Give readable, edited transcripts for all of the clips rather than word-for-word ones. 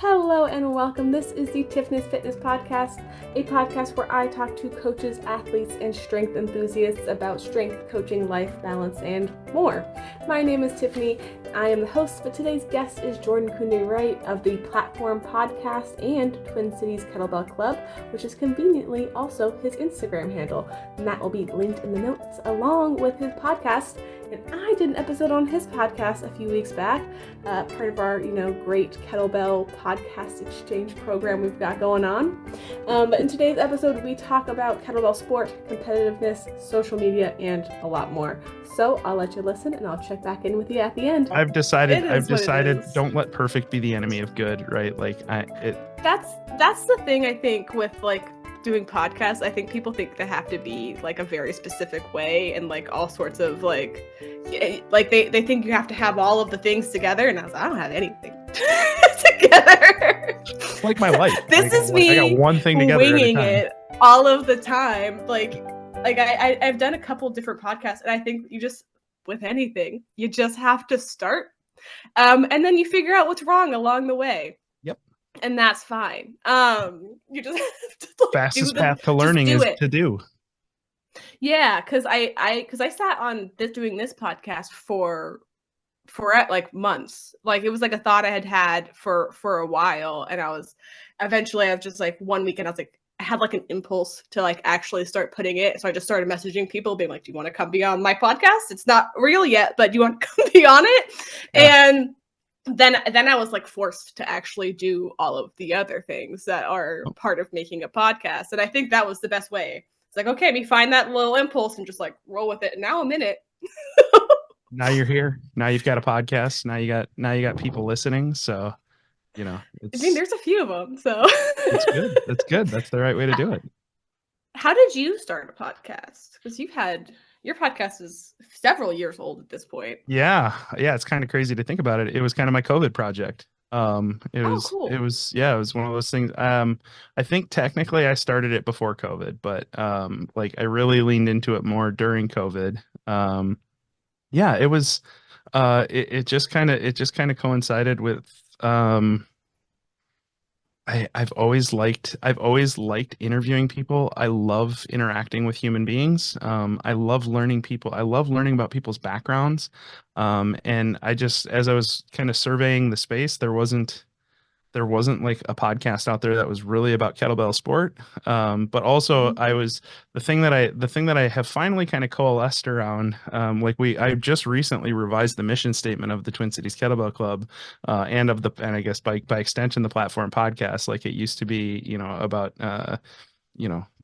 Hello and welcome. This is the Tiffany's Fitness Podcast, a podcast where I talk to coaches, athletes, and strength enthusiasts about strength, coaching, life balance, and more. My name is Tiffany. I am the host, but today's guest is Jordan Kunde Wright of the Platform Podcast and Twin Cities Kettlebell Club, which is conveniently also his Instagram handle. And that will be linked in the notes along with his podcast. And I did an episode on his podcast a few weeks back, part of our, great Kettlebell podcast exchange program we've got going on. But in today's episode, we talk about kettlebell sport, competitiveness, social media, and a lot more. So I'll let you listen, and I'll check back in with you at the end. I've decided, don't let perfect be the enemy of good, right? That's the thing, I think, with doing podcasts. I think people think they have to be a very specific way and all sorts of they think you have to have all of the things together, and I was like, I don't have anything together. It's like my life. This is me. I got one thing together winging it all of the time. I've done a couple different podcasts, and I think with anything, you just have to start, and then you figure out what's wrong along the way. And that's fine. You just have to fastest path to learning is to do. Yeah, because I sat on doing this podcast for months. It was a thought I had for a while, and I was just one weekend I was I had an impulse to actually start putting it. So I just started messaging people, being like, "Do you want to come be on my podcast? It's not real yet, but do you want to come be on it?" Yeah. And then I was forced to actually do all of the other things that are part of making a podcast. And I think that was the best way. It's okay, we find that little impulse and just roll with it. And now I'm in it. Now you're here. Now you've got a podcast. Now you got people listening. So, there's a few of them. So it's good. That's good. That's the right way to do it. How did you start a podcast? Because your podcast is several years old at this point. Yeah. It's kind of crazy to think about it. It was kind of my COVID project. Cool. It was one of those things. I think technically I started it before COVID, but I really leaned into it more during COVID. It was it just kind of coincided with I've always liked interviewing people. I love interacting with human beings. I love learning people. I love learning about people's backgrounds. And as I was kind of surveying the space, there wasn't a podcast out there that was really about kettlebell sport. But also the thing that I have finally kind of coalesced around, I just recently revised the mission statement of the Twin Cities Kettlebell Club, and I guess by extension, the Platform Podcast. It used to be, about,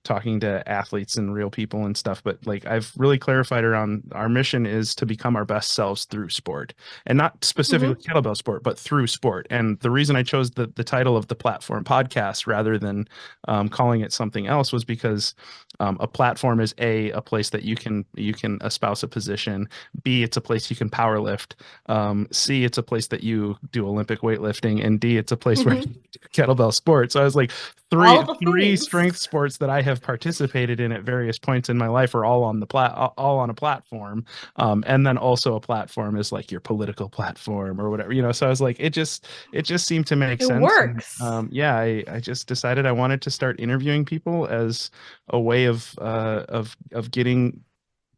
talking to athletes and real people and stuff. But I've really clarified around our mission is to become our best selves through sport, and not specifically kettlebell sport, but through sport. And the reason I chose the title of the Platform Podcast rather than calling it something else was because a platform is a place that you can espouse a position. B, it's a place you can power lift. C, it's a place that you do Olympic weightlifting, and D, it's a place where you do kettlebell sports. So I was three strength sports that I have participated in at various points in my life are all on a platform. And then also a platform is your political platform or whatever, So I was it just seemed to make sense. It works. And, I just decided I wanted to start interviewing people as a way of getting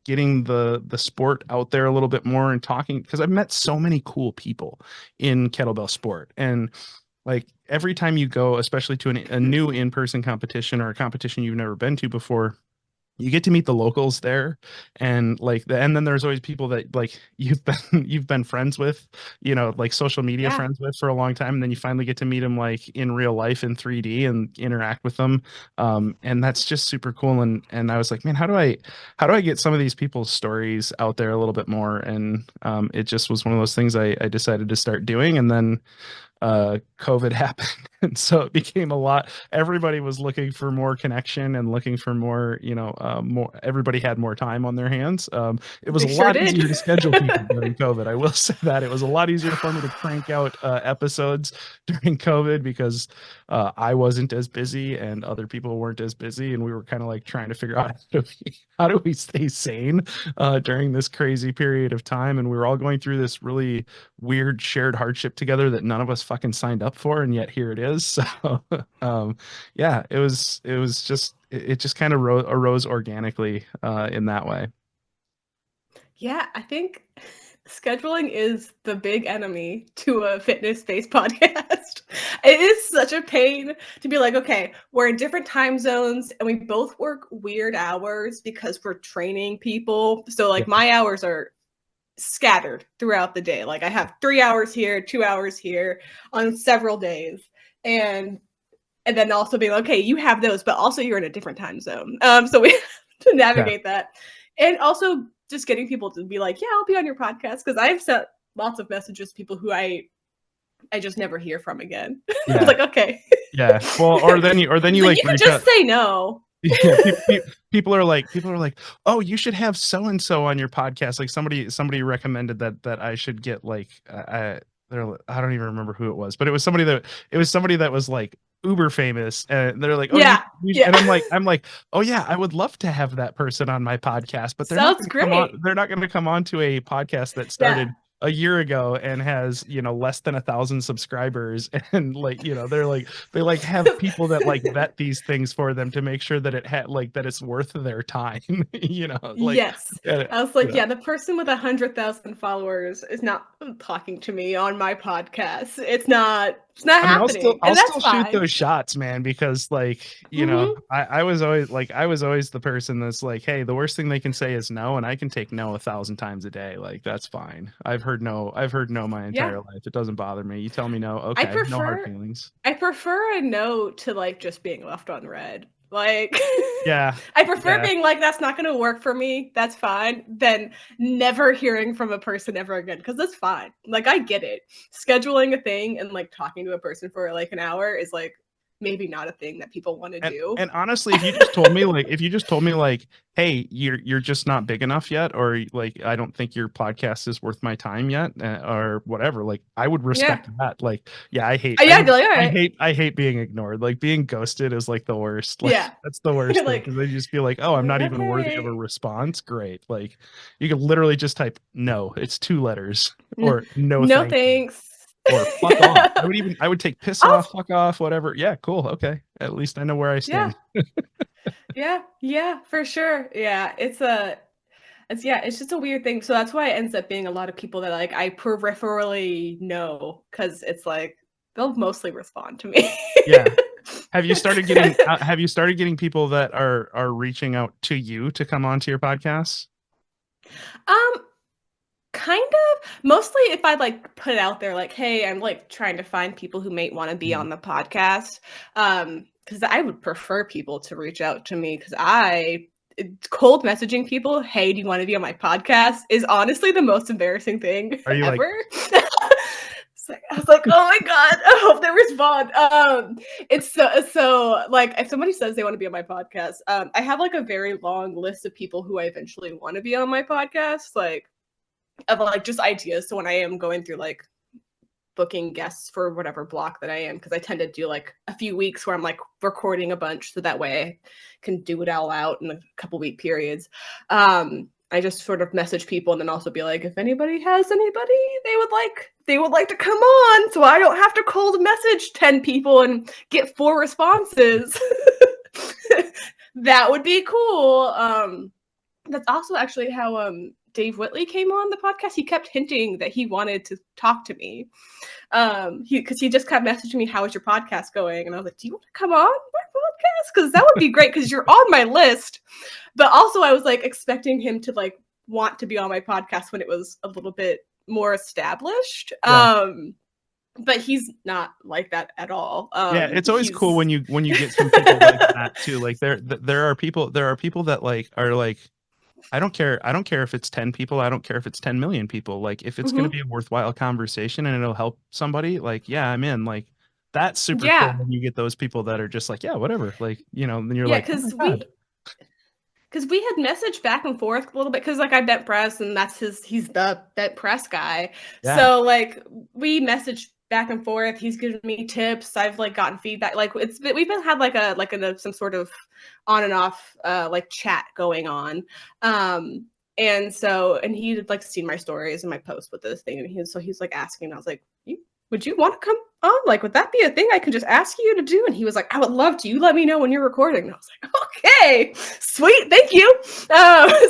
the sport out there a little bit more and talking, because I've met so many cool people in kettlebell sport. And every time you go, especially to a new in-person competition or a competition you've never been to before, you get to meet the locals there, and and then there's always people that you've been friends with, social media friends with for a long time, and then you finally get to meet them in real life in 3D and interact with them, and that's just super cool. And I was man, how do I get some of these people's stories out there a little bit more? And it just was one of those things I decided to start doing, and then COVID happened, And so it became a lot. Everybody was looking for more connection and looking for more, more. Everybody had more time on their hands. It was They a sure lot did. easier to schedule people during COVID. I will say that it was a lot easier for me to crank out episodes during COVID because I wasn't as busy and other people weren't as busy, and we were kind of like trying to figure out how do we stay sane during this crazy period of time. And we were all going through this really weird shared hardship together that none of us fucking signed up for, and yet here it is. So yeah, it just kind of arose organically in that way. Yeah, I think scheduling is the big enemy to a fitness-based podcast. It is such a pain to be like, okay, we're in different time zones and we both work weird hours because we're training people. So Yeah, like my hours are scattered throughout the day. Like I have 3 hours here, 2 hours here on several days. And then also being like, okay, you have those, but also you're in a different time zone. So we have to yeah, navigate that. And also just getting people to be like, yeah, I'll be on your podcast. Because I've sent lots of messages to people who I just never hear from again. I was yeah, like, okay. yeah. Well, or then you Like, like you can reach just out. say no. Yeah, people are like, oh, you should have so and so on your podcast. Like somebody recommended that I should get like I don't even remember who it was, but it was somebody that was like uber famous, and they're like, oh, Yeah. and Yeah. I'm like, oh yeah, I would love to have that person on my podcast, but Sounds great. they're not going to come on to a podcast that Yeah. started a year ago and has less than 1,000 subscribers, and like they like have people that like vet these things for them to make sure that it had like that it's worth their time. Like Yes. I was like, yeah, the person with 100,000 followers is not talking to me on my podcast. It's not I mean, happening. I'll And that's still shoot fine. those shots, man, because like, Hmm. I was always the person that's like, hey, the worst thing they can say is no, and I can take no 1,000 times a day. Like, that's fine. I've heard no my Yeah. entire life. It doesn't bother me. You tell me no, I okay, no hard prefer feelings. I prefer a no to like just being left on red. Like Yeah, I prefer yeah. being like that's not going to work for me. That's fine. Than never hearing from a person ever again because that's fine. Like I get it. Scheduling a thing and like talking to a person for like an hour is like maybe not a thing that people want to do. And honestly, if you just told me like, hey, you're just not big enough yet, or like I don't think your podcast is worth my time yet, or whatever, like I would Yeah. respect that. Like, yeah, Yeah, I'd be like, all right. I hate being ignored. Like being ghosted is like the worst. Like Yeah. that's the worst You're thing like, because they just feel like, oh, I'm not even worthy of a okay. response. Great. Like you could literally just type no. It's 2 letters N- or no, no thank you thanks. or fuck off. I would take piss I'll, off, fuck off, whatever. Yeah, cool. Okay. At least I know where I yeah. stand. Yeah, for sure. Yeah. It's just a weird thing. So that's why it ends up being a lot of people that like I peripherally know because it's like they'll mostly respond to me. Yeah. Have you started getting people that are reaching out to you to come onto your podcast? um, kind of. Mostly if I like put it out there like, hey, I'm like trying to find people who might want to be Mhm. on the podcast. Because I would prefer people to reach out to me because I cold messaging people, hey, do you want to be on my podcast is honestly the most embarrassing thing Are you like, ever. I was like, oh my god, I hope they respond. It's so like if somebody says they want to be on my podcast, I have like a very long list of people who I eventually want to be on my podcast, like of like just ideas. So when I am going through like booking guests for whatever block that I am, because I tend to do like a few weeks where I'm like recording a bunch so that way I can do it all out in a couple week periods. I just sort of message people and then also be like, if anybody has anybody they would like to come on, so I don't have to cold message 10 people and get 4 responses. That would be cool. That's also actually how Dave Whitley came on the podcast. He kept hinting that he wanted to talk to me. He just kept messaging me, how is your podcast going? And I was like, do you want to come on my podcast? Because that would be great because you're on my list. But also I was like expecting him to like want to be on my podcast when it was a little bit more established. yeah. But he's not like that at all. Yeah, it's always cool He's when you get some people like that too. Like there are people that like are like, I don't care if it's 10 people, I don't care if it's 10 million people. Like if it's going to Mhm. be a worthwhile conversation and it'll help somebody, like yeah, I'm in. Like that's super cool Yeah. when you get those people that are just like, yeah, whatever. Like, then you're Yeah, like, oh my because God. we had messaged back and forth a little bit because like I bent press and he's the bent press guy. Yeah. So like we messaged back and forth. He's giving me tips. I've like gotten feedback. Like we've been had like some sort of on and off like chat going on. And he had like seen my stories and my posts with this thing, and he's like asking. I was like, would you want to come on? Like, would that be a thing I can just ask you to do? And he was like, I would love to. You let me know when you're recording. And I was like, okay, sweet, thank you.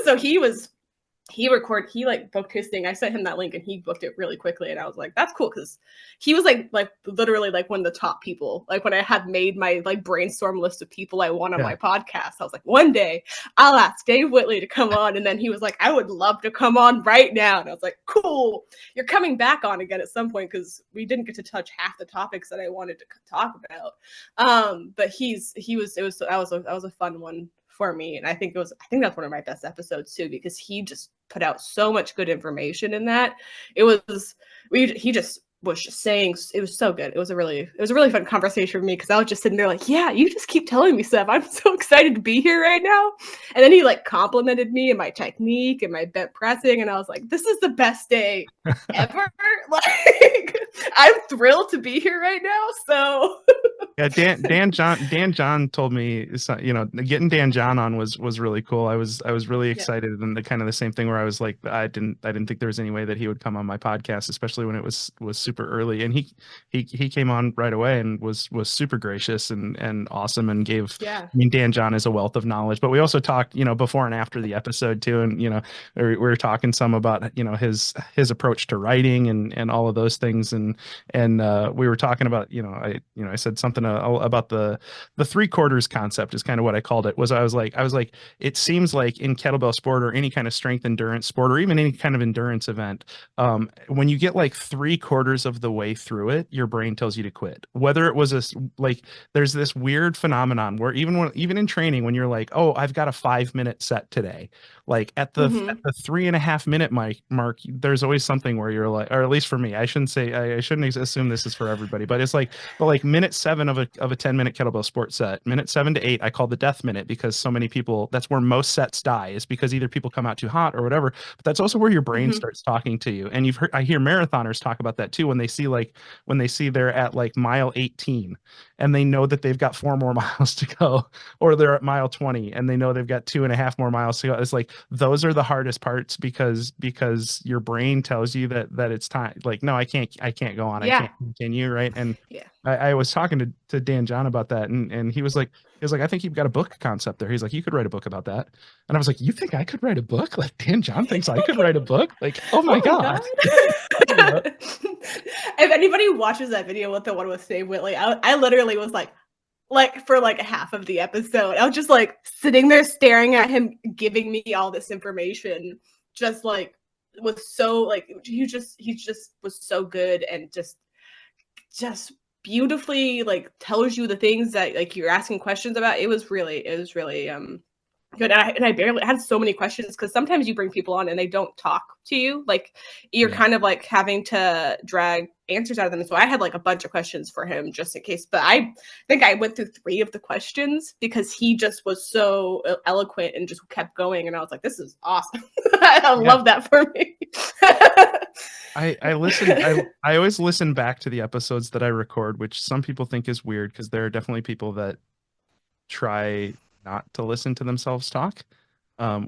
So he like booked his thing. I sent him that link and he booked it really quickly. And I was like, that's cool. Cause he was like literally like one of the top people. Like when I had made my like brainstorm list of people I want on Yeah. my podcast, I was like, one day I'll ask Dave Whitley to come on. And then he was like, I would love to come on right now. And I was like, cool. You're coming back on again at some point. Cause we didn't get to touch half the topics that I wanted to talk about. But that was a fun one for me, and I think that's one of my best episodes too, because he just put out so much good information in that. He just was just saying, it was so good. It was a really fun conversation for me, because I was just sitting there like, yeah, you just keep telling me stuff. I'm so excited to be here right now. And then he like complimented me and my technique and my bent pressing, and I was like, this is the best day ever. Like, I'm thrilled to be here right now. So Yeah, Dan John told me, getting Dan John on was really cool. I was really yeah. excited, and the kind of the same thing where I was like, I didn't think there was any way that he would come on my podcast, especially when it was super early. And he came on right away and was super gracious and awesome, and gave. Yeah. I mean, Dan John is a wealth of knowledge. But we also talked, before and after the episode too, and we were talking some about his approach to writing and all of those things, and we were talking about, I said something about the three quarters concept is kind of what I called it. I was like, it seems like in kettlebell sport or any kind of strength endurance sport or even any kind of endurance event, when you get like three quarters of the way through it, your brain tells you to quit. Whether it was like there's this weird phenomenon where even in training, when you're like, oh, I've got a 5 minute set today, like at the Mm-hmm. 3.5 minute mark, there's always something where you're like, or at least for me, I shouldn't assume this is for everybody, but it's like, but like minute 7 of a 10 minute kettlebell sport set, minute 7 to 8, I call the death minute, because so many people, that's where most sets die, is because either people come out too hot or whatever. But that's also where your brain Mm-hmm. starts talking to you. And I hear marathoners talk about that too, when they see they're at like mile 18 and they know that they've got 4 more miles to go, or they're at mile 20 and they know they've got 2.5 more miles to go. It's like, those are the hardest parts, because your brain tells you that it's time. Like, no, I can't go on. I Yeah. can't continue. Right. And Yeah. I was talking to Dan John about that, and he was like, I think you've got a book concept there. He's like, you could write a book about that. And I was like, you think I could write a book? Like, Dan John thinks I could write a book? Like, oh my Oh my God. god. You know? If anybody watches that video with the one with Dave Whitley, I literally was like for like half of the episode, I was just like sitting there staring at him giving me all this information, just like was so like he just was so good, and just beautifully like tells you the things that like you're asking questions about. It was really good. And I barely had so many questions, because sometimes you bring people on and they don't talk to you. Like you're Yeah. kind of like having to drag answers out of them. So I had like a bunch of questions for him just in case. But I think I went through 3 of the questions, because he just was so eloquent and just kept going. And I was like, this is awesome. I Yeah. love that for me. I listen. I always listen back to the episodes that I record, which some people think is weird, because there are definitely people that try not to listen to themselves talk,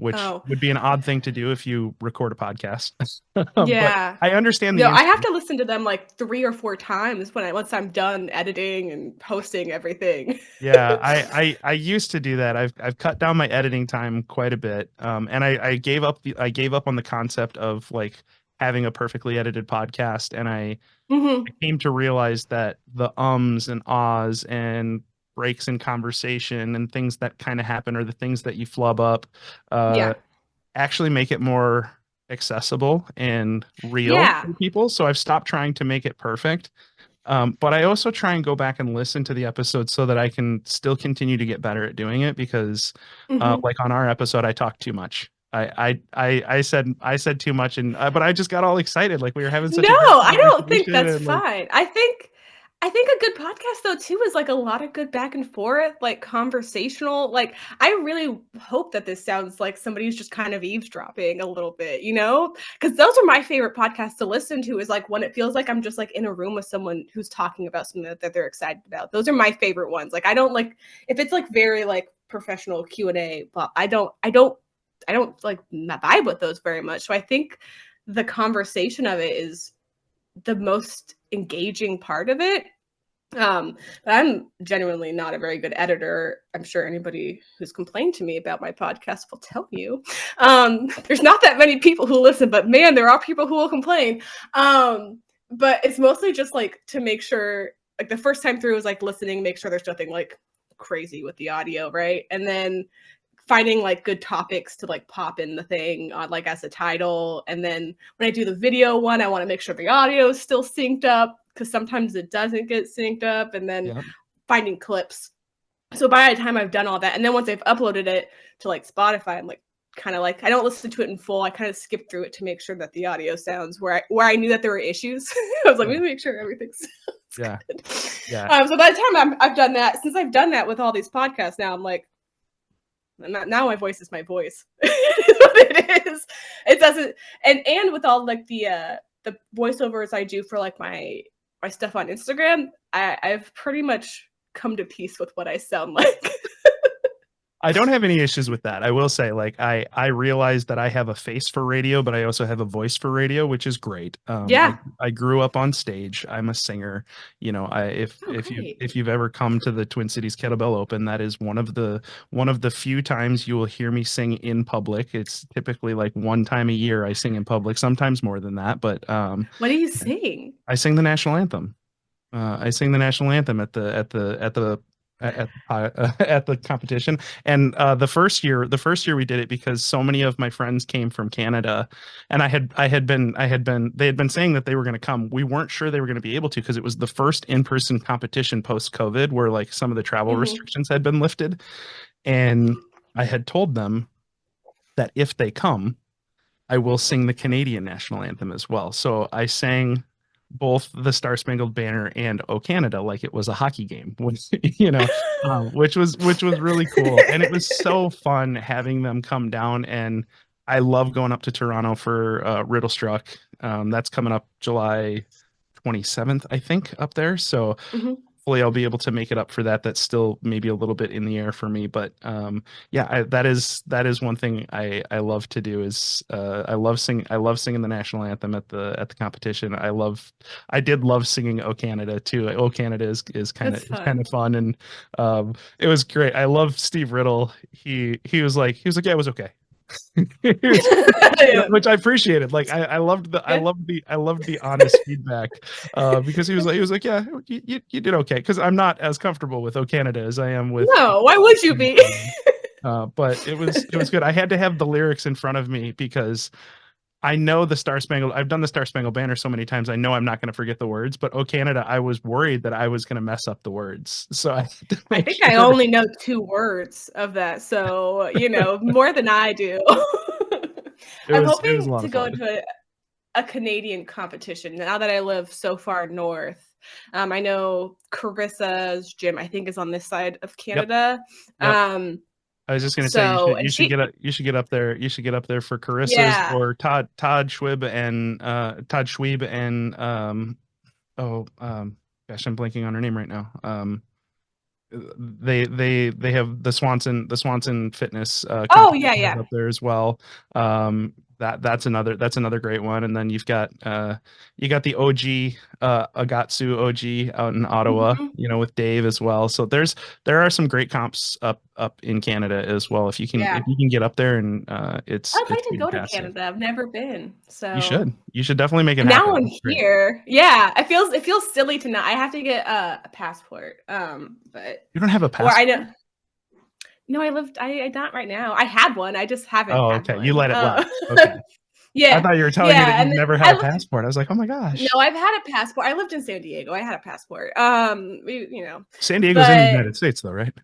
which Oh, would be an odd thing to do if you record a podcast. But yeah. I understand the No, I have instinct. to listen to them like 3 or 4 times once I'm done editing and posting everything. Yeah, I used to do that. I've cut down my editing time quite a bit. And I gave up on the concept of like having a perfectly edited podcast, and I Mhm. came to realize that the ums and ahs and breaks in conversation and things that kind of happen, or the things that you flub up, uh, Yeah. actually make it more accessible and real Yeah. for people. So I've stopped trying to make it perfect. But I also try and go back and listen to the episode so that I can still continue to get better at doing it, because Mhm. like on our episode, I talked too much. I said too much, and but I just got all excited, like we were having such No, a great I don't think conversation, that's and like, fine. I think a good podcast though too is like a lot of good back and forth, like conversational. Like I really hope that this sounds like somebody's just kind of eavesdropping a little bit, you know? Because those are my favorite podcasts to listen to, is like when it feels like I'm just like in a room with someone who's talking about something that they're excited about. Those are my favorite ones. Like I don't like if it's like very like professional Q&A, but I don't like vibe with those very much. So I think the conversation of it is the most engaging part of it. But I'm genuinely not a very good editor. I'm sure anybody who's complained to me about my podcast will tell you. There's not that many people who listen, but man, there are people who will complain. But it's mostly just like to make sure, like the first time through is like listening, make sure there's nothing like crazy with the audio, right? And then finding like good topics to like pop in the thing on like as a title. And then when I do the video one, I want to make sure the audio is still synced up, because sometimes it doesn't get synced up. And then Yep. finding clips. So by the time I've done all that, and then once I've uploaded it to like Spotify, I'm like kind of like, I don't listen to it in full. I kind of skip through it to make sure that the audio sounds where I knew that there were issues. I was like, let me make sure everything sounds good. Yeah. So by the time I've done that, since I've done that with all these podcasts now, I'm like, now my voice is my voice. It is. It doesn't, and with all like the voiceovers I do for like my stuff on Instagram, I've pretty much come to peace with what I sound like. I don't have any issues with that. I will say, like, I realize that I have a face for radio, but I also have a voice for radio, which is great. Yeah. I grew up on stage. I'm a singer. You know, if you've ever come to the Twin Cities Kettlebell Open, that is one of the few times you will hear me sing in public. It's typically like one time a year I sing in public, sometimes more than that. But what do you sing? I sing the national anthem. I sing the national anthem at the competition. And the first year we did it because so many of my friends came from Canada, and they had been saying that they were going to come. We weren't sure they were going to be able to, because it was the first in-person competition post-COVID, where like some of the travel restrictions had been lifted. And I had told them that if they come, I will sing the Canadian national anthem as well. So I sang both the Star Spangled Banner and "O Canada" like it was a hockey game, which, which was really cool, and it was so fun having them come down. And I love going up to Toronto for Riddle Struck. That's coming up July 27th, I think, up there. So hopefully I'll be able to make it up for that. That's still maybe a little bit in the air for me, but yeah, that is one thing I love to do. Is I love singing the national anthem at the competition. I did love singing "O Canada" too. "O Canada" is kind of fun, and it was great. I love Steve Riddle. He was like, yeah, it was okay. Which I appreciated. Like I loved the honest feedback, because he was like, yeah, you did okay, because I'm not as comfortable with "O Canada" as I am with. No, why would you be? But it was good. I had to have the lyrics in front of me, because I know I've done the Star Spangled Banner so many times. I know I'm not going to forget the words, but "O Canada," I was worried that I was going to mess up the words. So I think I only know 2 words of that. So, more than I do. I'm hoping to go to a Canadian competition now that I live so far north. I know Carissa's gym, I think, is on this side of Canada. Yep. I was just going to say, you should get up there. You should get up there for Carissa's or Todd Schwib and gosh, I'm blanking on her name right now. They have the Swanson Fitness up there as well. That's another great one. And then you got the OG Agatsu OG out in Ottawa, with Dave as well. So there are some great comps up in Canada as well. If you can get up there, and it's I'd like to go to Canada. I've never been. So you should definitely make it happen. Now I'm here. Yeah. It feels silly to not. I have to get a passport. But you don't have a passport? Or I know. No, I don't right now. I had one. I just haven't. Oh, okay. You let it lapse. Okay. Yeah. I thought you were telling me that you've never had a passport. I was like, oh my gosh. No, I've had a passport. I lived in San Diego. I had a passport. San Diego's in the United States, though, right?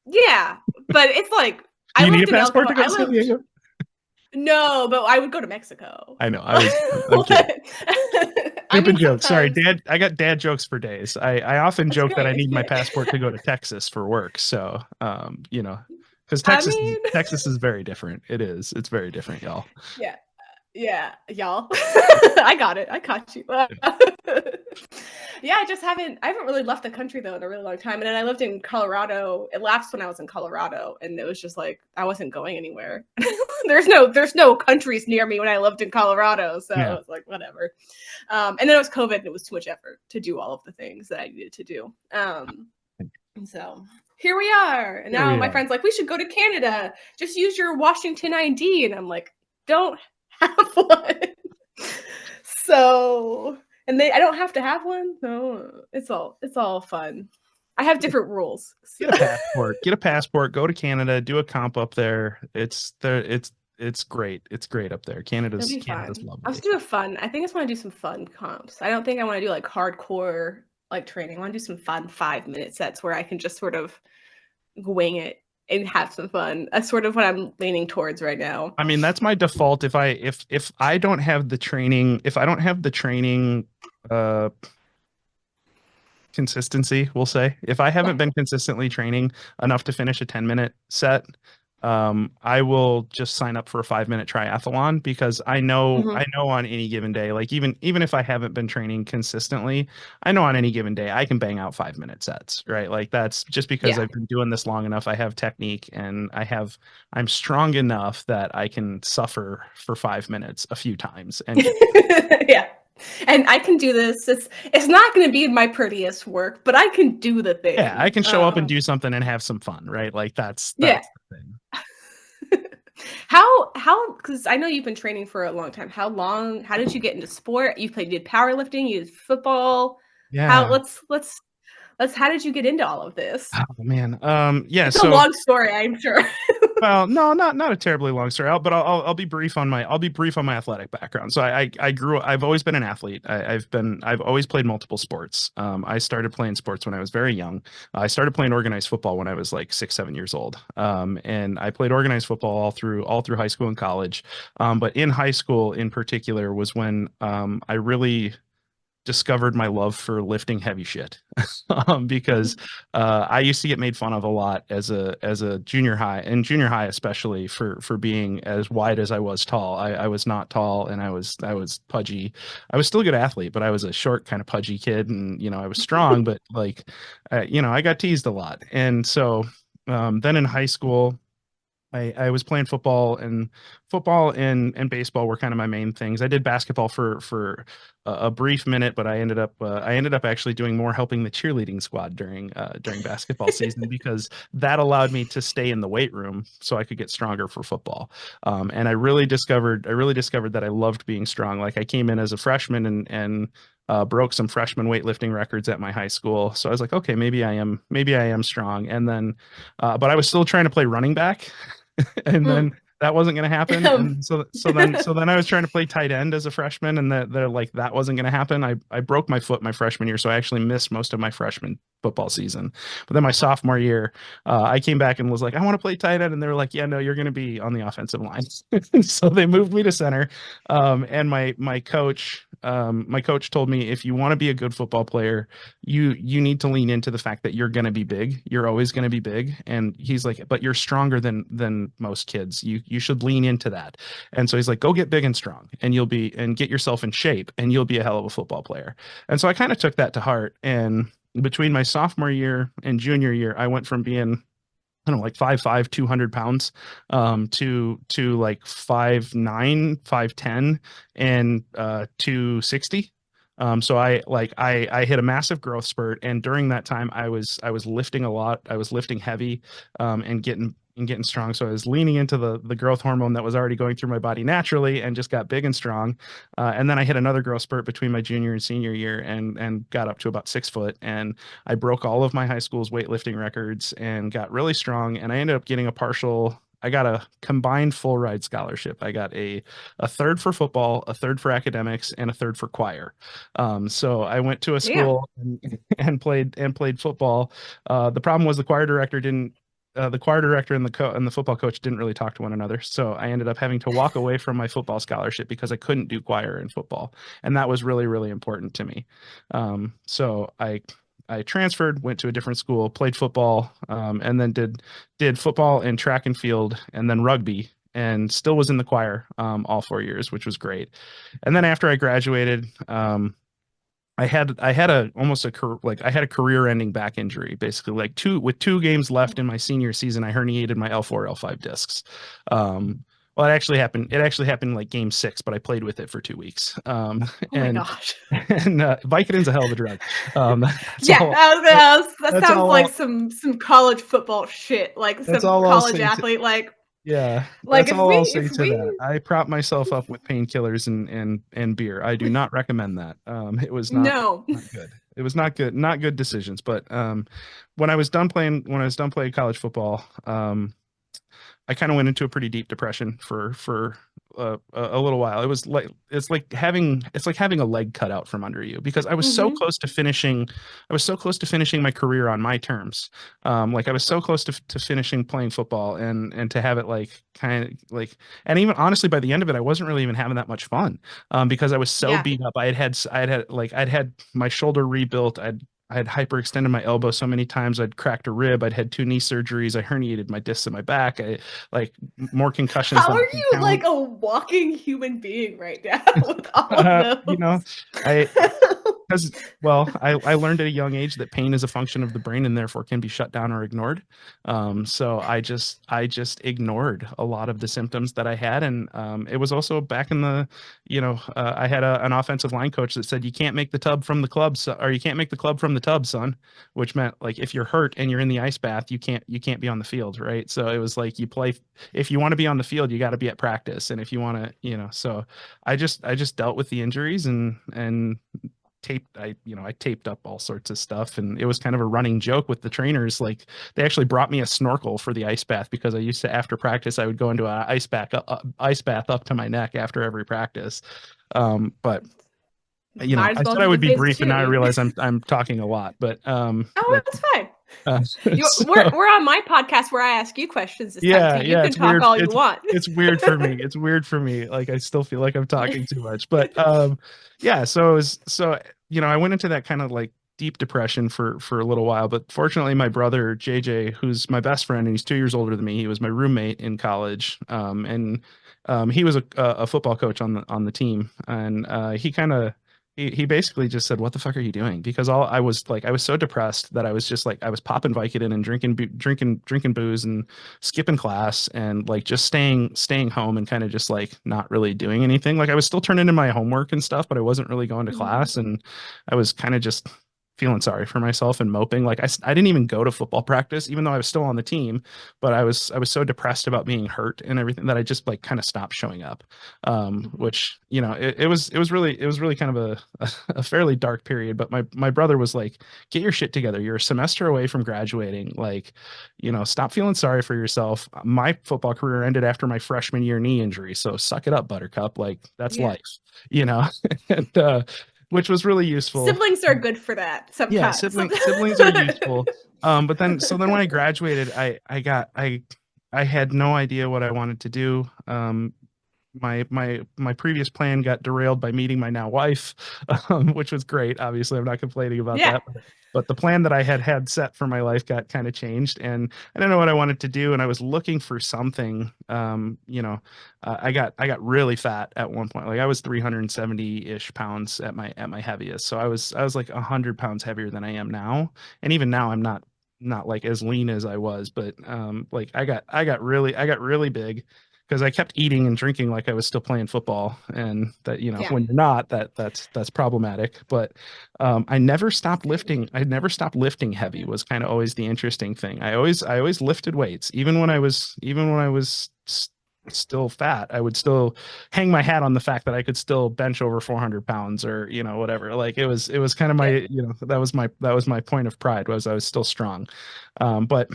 Yeah, but it's like Do you need a passport to go to San Diego? No, but I would go to Mexico. I know. I'm I Stupid mean, joke. Sorry, sometimes dad. I got dad jokes for days. I often that's joke that I great. need my passport to go to Texas for work. So, because I Texas mean, Texas is very different. It is. It's very different, y'all. yeah. Yeah, y'all. I got it. I caught you. Yeah, I haven't really left the country though in a really long time. And then I lived in Colorado. It lapsed when I was in Colorado, and it was just like I wasn't going anywhere. There's no countries near me when I lived in Colorado, so it Yeah. was like whatever. And then it was COVID, and it was too much effort to do all of the things that I needed to do. And so here we are. And Here now we my are. friend's like, we should go to Canada. Just use your Washington ID. And I'm like, don't have one. So, and I don't have to have one. No, it's all fun. I have different rules. So. Get a passport. Get a passport. Go to Canada. Do a comp up there. It's great. It's great up there. It'll be Canada's fun. I'll lovely. just do a fun. I think I just want to do some fun comps. I don't think I want to do like hardcore like training. I want to do some fun 5 minute sets where I can just sort of wing it and have some fun. That's sort of what I'm leaning towards right now. I mean, that's my default. If I don't have the training, if I don't have the training uh consistency, we'll say. If I haven't Yeah. been consistently training enough to finish a 10-minute set, I will just sign up for a 5-minute triathlon because Mhm. I know on any given day, like even if I haven't been training consistently, I know on any given day I can bang out 5-minute sets, right? Like that's just because Yeah. I've been doing this long enough. I have technique and I'm strong enough that I can suffer for 5 minutes a few times and get Yeah. And I can do this. It's not going to be my prettiest work, but I can do the yeah, I thing. can show up and do something and have some fun, right? Like Yeah. that's the thing. How because I know you've been training for a long time. How did you get into sport? You did powerlifting, you did football. How Yeah. let's how did you get into all of this? Oh man. Yeah, It's a so long story, I'm sure. well, no, not a terribly long story, but I'll be brief on my athletic background. So I've always been an athlete. I've always played multiple sports. I started playing sports when I was very young. I started playing organized football when I was like 6, 7 years old. And I played organized football all through high school and college. But in high school in particular was when I really discovered my love for lifting heavy shit because I used to get made fun of a lot as a junior high and junior high especially for being as wide as I was tall. I was not tall and I was pudgy. I was still a good athlete, but I was a short kind of pudgy kid, and I was strong, but like I got teased a lot, and so then in high school. I was playing football and baseball were kind of my main things. I did basketball for a brief minute, but I ended up actually doing more helping the cheerleading squad during basketball season because that allowed me to stay in the weight room so I could get stronger for football. And I really discovered that I loved being strong. Like I came in as a freshman and broke some freshman weightlifting records at my high school. So I was like, okay, maybe I am strong. And then, but I was still trying to play running back. And Mm. then that wasn't going to happen. Um, And so then I was trying to play tight end as a freshman, and they're like that wasn't going to happen. I broke my foot my freshman year, so I actually missed most of my freshman football season. But then my sophomore year, I came back and was like, I want to play tight end, and they were like, yeah, no, you're going to be on the offensive line. So they moved me to center. And my coach told me if you want to be a good football player, you need to lean into the fact that you're going to be big. You're always going to be big. And he's like, but you're stronger than most kids. You should lean into that. And so he's like, go get big and strong, and get yourself in shape, and you'll be a hell of a football player. And so I kind of took that to heart. And between my sophomore year and junior year, I went from being I don't know, like 5'5", 200 pounds, to like 5'9", 5'10", and 260. So I hit a massive growth spurt, and during that time I was lifting a lot. I was lifting heavy, and getting strong. So I was leaning into the growth hormone that was already going through my body naturally, and just got big and strong. And then I hit another growth spurt between my junior and senior year, and got up to about 6 foot, and I broke all of my high school's weightlifting records and got really strong. And I ended up getting I got a combined full ride scholarship. I got a third for football, a third for academics, and a third for choir. So I went to a Damn. school and played football. The problem was the choir director didn't the choir director and the football coach didn't really talk to one another. So I ended up having to walk away from my football scholarship because I couldn't do choir in football, and that was really really important to me. So I transferred, went to a different school, played football, and then did football and track and field, and then rugby, and still was in the choir all 4 years, which was great. And then after I graduated, I had a almost a like I had a career-ending back injury, basically like two games left in my senior season. I herniated my L4 L5 discs. Well, it actually happened. It actually happened like game 6, but I played with it for 2 weeks. Oh my And gosh. and Vicodin's a hell of a drug. That's Yeah, all. that That's sounds like all. some college football shit, like That's some all I'll college say. athlete, Yeah, like that's if all we I'll say if to we that. I prop myself up with painkillers and beer. I do not recommend that. It was no. not good. It was not good, not good decisions. But when I was done playing college football, I kind of went into a pretty deep depression for a little while. It's like having a leg cut out from under you because I was so Hmm. close to finishing. I was so close to finishing my career on my terms. Like I was so close to finishing playing football and to have it like kind of like, and even honestly by the end of it I wasn't really even having that much fun because I was so Yeah. beat up. I'd had my shoulder rebuilt. I had hyperextended my elbow so many times. I'd cracked a rib. I'd had 2 knee surgeries. I herniated my discs in my back. Like more concussions How than are I can you count. like a walking human being right now with all of You those? know, I because well, I learned at a young age that pain is a function of the brain and therefore can be shut down or ignored. So I just ignored a lot of the symptoms that I had, and it was also back in the, I had an offensive line coach that said you can't make the tub from the club, or you can't make the club from the tub, son, which meant like if you're hurt and you're in the ice bath, you can't be on the field, right? So it was like you play if you want to be on the field, you got to be at practice, and if you want to, so I just dealt with the injuries and I taped up all sorts of stuff, and it was kind of a running joke with the trainers. Like they actually brought me a snorkel for the ice bath because I used to, after practice, I would go into an ice bath up to my neck after every practice. But Might as I well said I do the would be biz brief, and now I too. realize I'm talking a lot. But Oh, it's fine. uh, We're so on my podcast where I ask you questions this time, so yeah, you yeah, can it's talk weird. all you It's want. it's weird for me. It's weird for me. Like I still feel like I'm talking too much. But yeah, I went into that kind of like deep depression for a little while, but fortunately my brother JJ, who's my best friend and he's 2 years older than me, he was my roommate in college. And he was a football coach on the team, and he basically just said, "What the fuck are you doing?" Because I was so depressed that I was just like I was popping Vicodin and drinking booze and skipping class and like just staying home and kind of just like not really doing anything. Like I was still turning in my homework and stuff, but I wasn't really going to Mhm. class, and I was kind of just feeling sorry for myself and moping. Like I didn't even go to football practice, even though I was still on the team, but I was so depressed about being hurt and everything that I just like kind of stopped showing up. Mhm. Which, it was really kind of a fairly dark period. But my brother was like, get your shit together. You're a semester away from graduating. Like, stop feeling sorry for yourself. My football career ended after my freshman year knee injury. So suck it up, buttercup. Like that's Yeah. life, you know, and which was really useful. Siblings are good for that Yeah, sometimes. siblings are useful. But then when I graduated, I had no idea what I wanted to do. My previous plan got derailed by meeting my now wife, which was great. Obviously, I'm not complaining about Yeah. that. But the plan that I had set for my life got kind of changed, and I didn't know what I wanted to do. And I was looking for something. I got really fat at one point. Like I was 370-ish pounds at my heaviest. So I was like 100 pounds heavier than I am now. And even now I'm not like as lean as I was, but like I got really big because I kept eating and drinking like I was still playing football, and that Yeah. when you're not, that's problematic. But I never stopped lifting. I never stopped lifting heavy was kind of always the interesting thing. I always lifted weights, even when I was still fat. I would still hang my hat on the fact that I could still bench over 400 pounds or whatever. Like it was kind of Yeah. my that was my point of pride, was I was still strong. But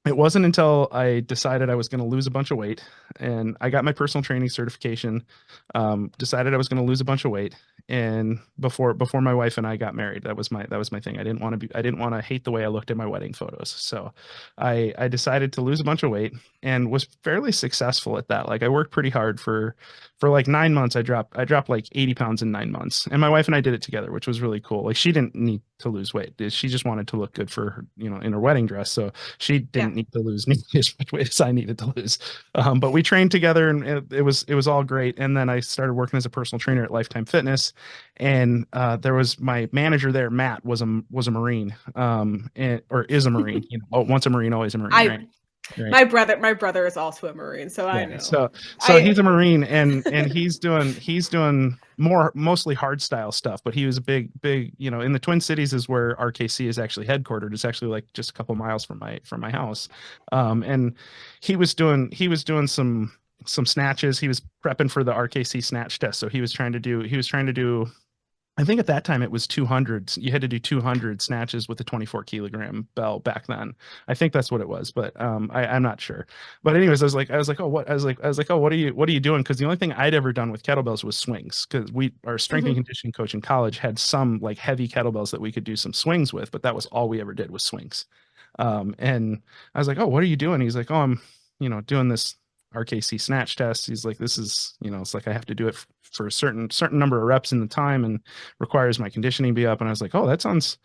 it wasn't until I decided I was going to lose a bunch of weight and I got my personal training certification, decided I was going to lose a bunch of weight. and before my wife and I got married. That was my thing. I didn't want to hate the way I looked in my wedding photos. So I decided to lose a bunch of weight and was fairly successful at that. Like I worked pretty hard for like 9 months. I dropped like 80 pounds in 9 months. And my wife and I did it together, which was really cool. Like she didn't need to lose weight. She just wanted to look good for her, in her wedding dress. So she Yeah. didn't need to lose nearly as much weight as I needed to lose. But we trained together and it was all great. And then I started working as a personal trainer at Lifetime Fitness. And there was my manager there, Matt, was a Marine, or is a Marine. Once a Marine, always a Marine, right? I Right. my brother is also a Marine, so I Yeah. know. So I he's a Marine and he's doing mostly hard style stuff, but he was a big, in the Twin Cities is where RKC is actually headquartered. It's actually like just a couple miles from my house. And he was doing some snatches. He was prepping for the RKC snatch test. So he was trying to do I think at that time it was 200. You had to do 200 snatches with a 24 kilogram bell back then. I think that's what it was, but I'm not sure. But anyways, I was like, oh, what? I was like, oh, what are you doing? Because the only thing I'd ever done with kettlebells was swings. Because our strength and Mhm. conditioning coach in college had some like heavy kettlebells that we could do some swings with, but that was all we ever did was swings. And I was like, oh, what are you doing? He's like, oh, I'm doing this RKC snatch test. He's like, this is, it's like I have to do it for a certain number of reps in the time and requires my conditioning be up. And I was like, oh, that sounds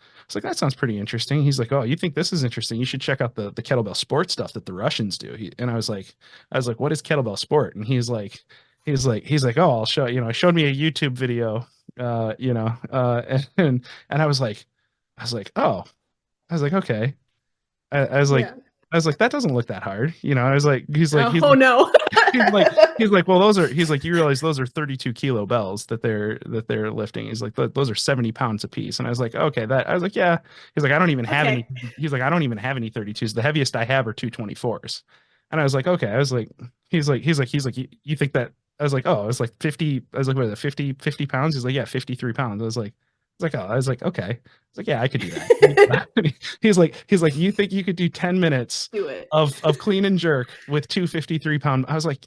pretty interesting. He's like, oh, you think this is interesting? You should check out the kettlebell sport stuff that the Russians do. And I was like, what is kettlebell sport? And he's like, oh, I'll show you. I showed me a YouTube video, and I was like, oh, I was like, okay. I was like, Yeah. that doesn't look that hard. I was like, Oh no. he's like, well, he's like, you realize those are 32 kilo bells that they're lifting. He's like, those are 70 pounds a piece. And I was like, okay, I was like, yeah. He's like, I don't even have any. Okay. He's like, I don't even have any 32s. The heaviest I have are 224s. And I was like, okay. I was like, he's like, you think that? I was like, oh, it's like 50. I was like, what is it, 50 pounds? He's like, yeah, 53 pounds. Oh, I was like, okay. It's like, yeah, I could do that. He's like, you think you could do 10 minutes Do it. of clean and jerk with two 53 pound? I was like,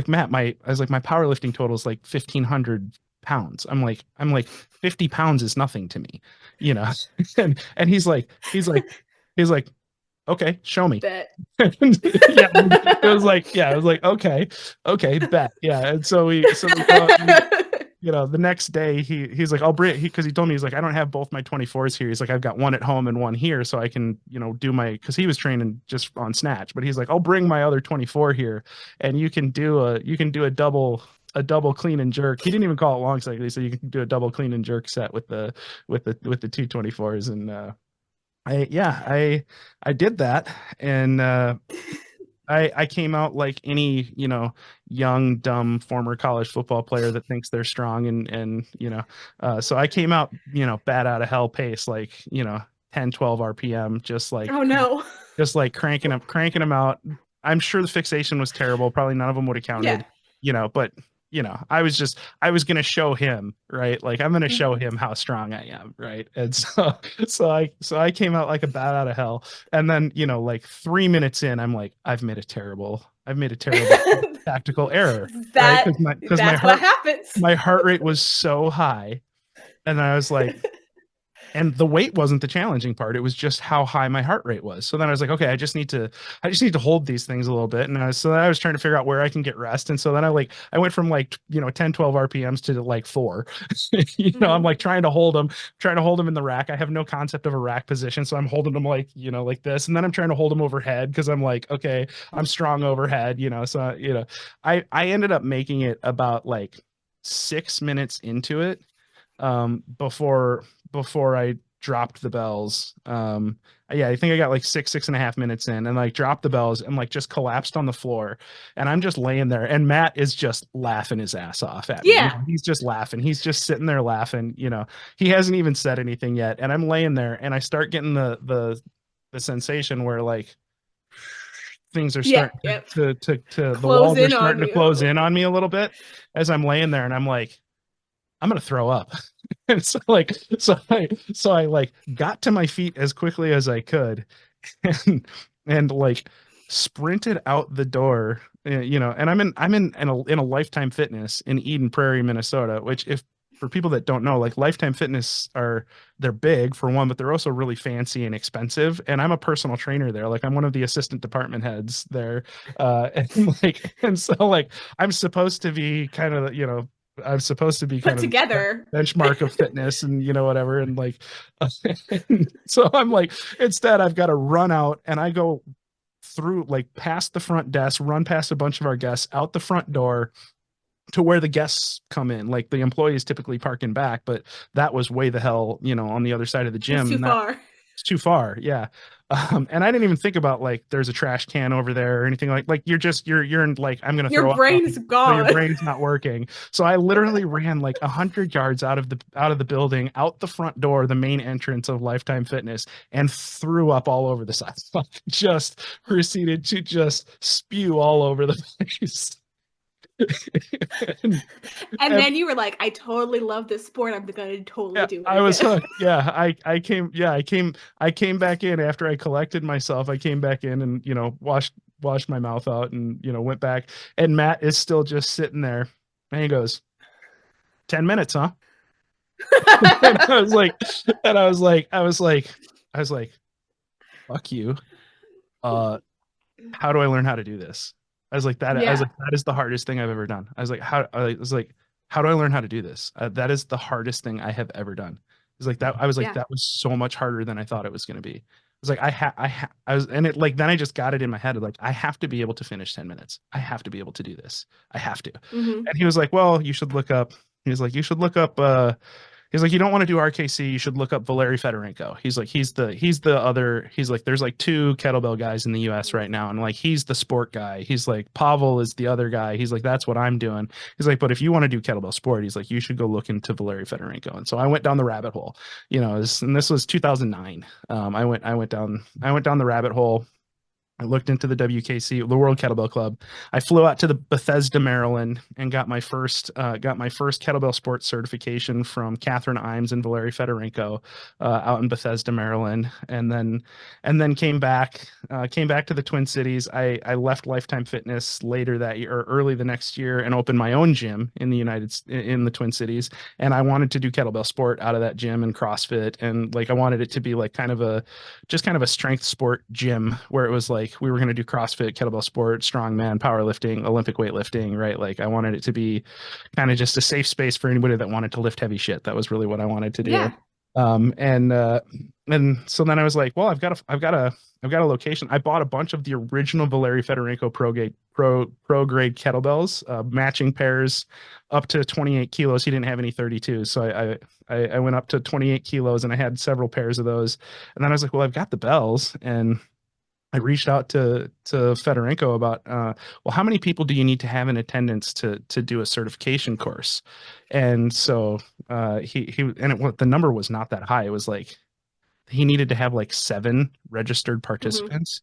Matt, my powerlifting total is like 1,500 pounds. I'm like 50 pounds is nothing to me, you know? And he's like, okay, show me. Bet. Yeah, it was like, okay, bet. Yeah. And so we go out and the next day he's like, I'll bring because he told me, he's like, I don't have both my 24s here. He's like, I've got one at home and one here, so I can do my, because he was training just on snatch, but he's like, I'll bring my other 24 here, and you can do a double clean and jerk. He didn't even call it long cycle. He said you can do a double clean and jerk set with the two 24s. And I did that. And I came out like any, young, dumb former college football player that thinks they're strong. So I came out, bat out of hell pace, like, 10, 12 RPM, Oh no. just like cranking them out. I'm sure the fixation was terrible. Probably none of them would have Yeah. counted, but I was going to show him, right? Like I'm going to show Mhm. him how strong I am. Right. And so I came out like a bat out of hell. And then, like 3 minutes in, I'm like, I've made a terrible tactical error. Right. that Because my that's what heart, happens. my heart rate was so high. And I was like, and the weight wasn't the challenging part. It was just how high my heart rate was. So then I was like, okay, I just need to hold these things a little bit. And so then I was trying to figure out where I can get rest. And so then I went from like, 10, 12 RPMs to like 4. I'm Mhm. like trying to hold them in the rack. I have no concept of a rack position. So I'm holding them like, like this. And then I'm trying to hold them overhead because I'm like, okay, I'm strong overhead, so, I ended up making it about like 6 minutes into it, before I dropped the bells. Yeah, I think I got like 6.5 minutes in, and like dropped the bells and like just collapsed on the floor. And I'm just laying there, and Matt is just laughing his ass off at me. Yeah. He's just laughing. He's just sitting there laughing. He hasn't even said anything yet. And I'm laying there, and I start getting the sensation where like things are Yeah. starting Yep. to the Close walls are in on starting to you. close in on me a little bit as I'm laying there, and I'm like, I'm gonna throw up. And so I like got to my feet as quickly as I could, and like sprinted out the door. And I'm in a Lifetime Fitness in Eden Prairie, Minnesota, which, if for people that don't know, like Lifetime Fitness they're big for one, but they're also really fancy and expensive. And I'm a personal trainer there. Like I'm one of the assistant department heads there. And so like I'm supposed to be kind of, I'm supposed to be Put kind of together. benchmark of fitness and whatever. And like, so I'm like, instead I've got to run out and I go through like past the front desk, run past a bunch of our guests out the front door to where the guests come in. Like the employees typically park in back, but that was way the hell, on the other side of the It's gym. too And that far. it's too far. Yeah. And I didn't even think about like there's a trash can over there or anything like you're in like I'm gonna Your throw up on you, brain's but your gone. brain's not working. So I literally ran like 100 yards out of the building, out the front door, the main entrance of Lifetime Fitness, and threw up all over the sidewalk. Just proceeded to just spew all over the place. and, And and then you were like, I totally love this sport. I'm going to totally yeah, do it I was again. hooked. Yeah, I came back in after I collected myself. I came back in and washed my mouth out and went back. And Matt is still just sitting there, and he goes, "10 minutes, huh?" And I was like, "Fuck you. Uh, how do I learn how to do this?" I was like that. I was Yeah. like, that is the hardest thing I've ever done. How do I learn how to do this? That is the hardest thing I have ever done. It's like that. I was like, Yeah. that was so much harder than I thought it was going to be. I was like, I was, and it like, then I just got it in my head. Like, I have to be able to finish 10 minutes. I have to be able to do this. I have to. Mm-hmm. And he was like, well, you should look up, he was like, you should look up, he's like, you don't want to do RKC. You should look up Valery Fedorenko. He's like, he's the other. He's like, there's like two kettlebell guys in the U.S. right now, and like he's the sport guy. He's like, Pavel is the other guy. He's like, that's what I'm doing. He's like, but if you want to do kettlebell sport, he's like, you should go look into Valery Fedorenko. And so I went down the rabbit hole, and this was 2009. I went down the rabbit hole. I looked into the WKC, the World Kettlebell Club. I flew out to the Bethesda, Maryland, and got my first kettlebell sports certification from Catherine Imes and Valery Fedorenko out in Bethesda, Maryland, and then came back to the Twin Cities. I left Lifetime Fitness later that year or early the next year and opened my own gym in the Twin Cities. And I wanted to do kettlebell sport out of that gym and CrossFit, and like I wanted it to be like kind of a strength sport gym where it was like we were going to do CrossFit, kettlebell sport, strongman, powerlifting, Olympic weightlifting, right? Like I wanted it to be kind of just a safe space for anybody that wanted to lift heavy shit. That was really what I wanted to do. Yeah. And so then I was like, well, I've got a location. I bought a bunch of the original Valery Fedorenko pro grade kettlebells, matching pairs up to 28 kilos. He didn't have any 32, so I went up to 28 kilos, and I had several pairs of those. And then I was like, well, I've got the bells, and I reached out to Fedorenko about, well, how many people do you need to have in attendance to do a certification course? And so the number was not that high. It was like he needed to have like 7 registered Mm-hmm. participants,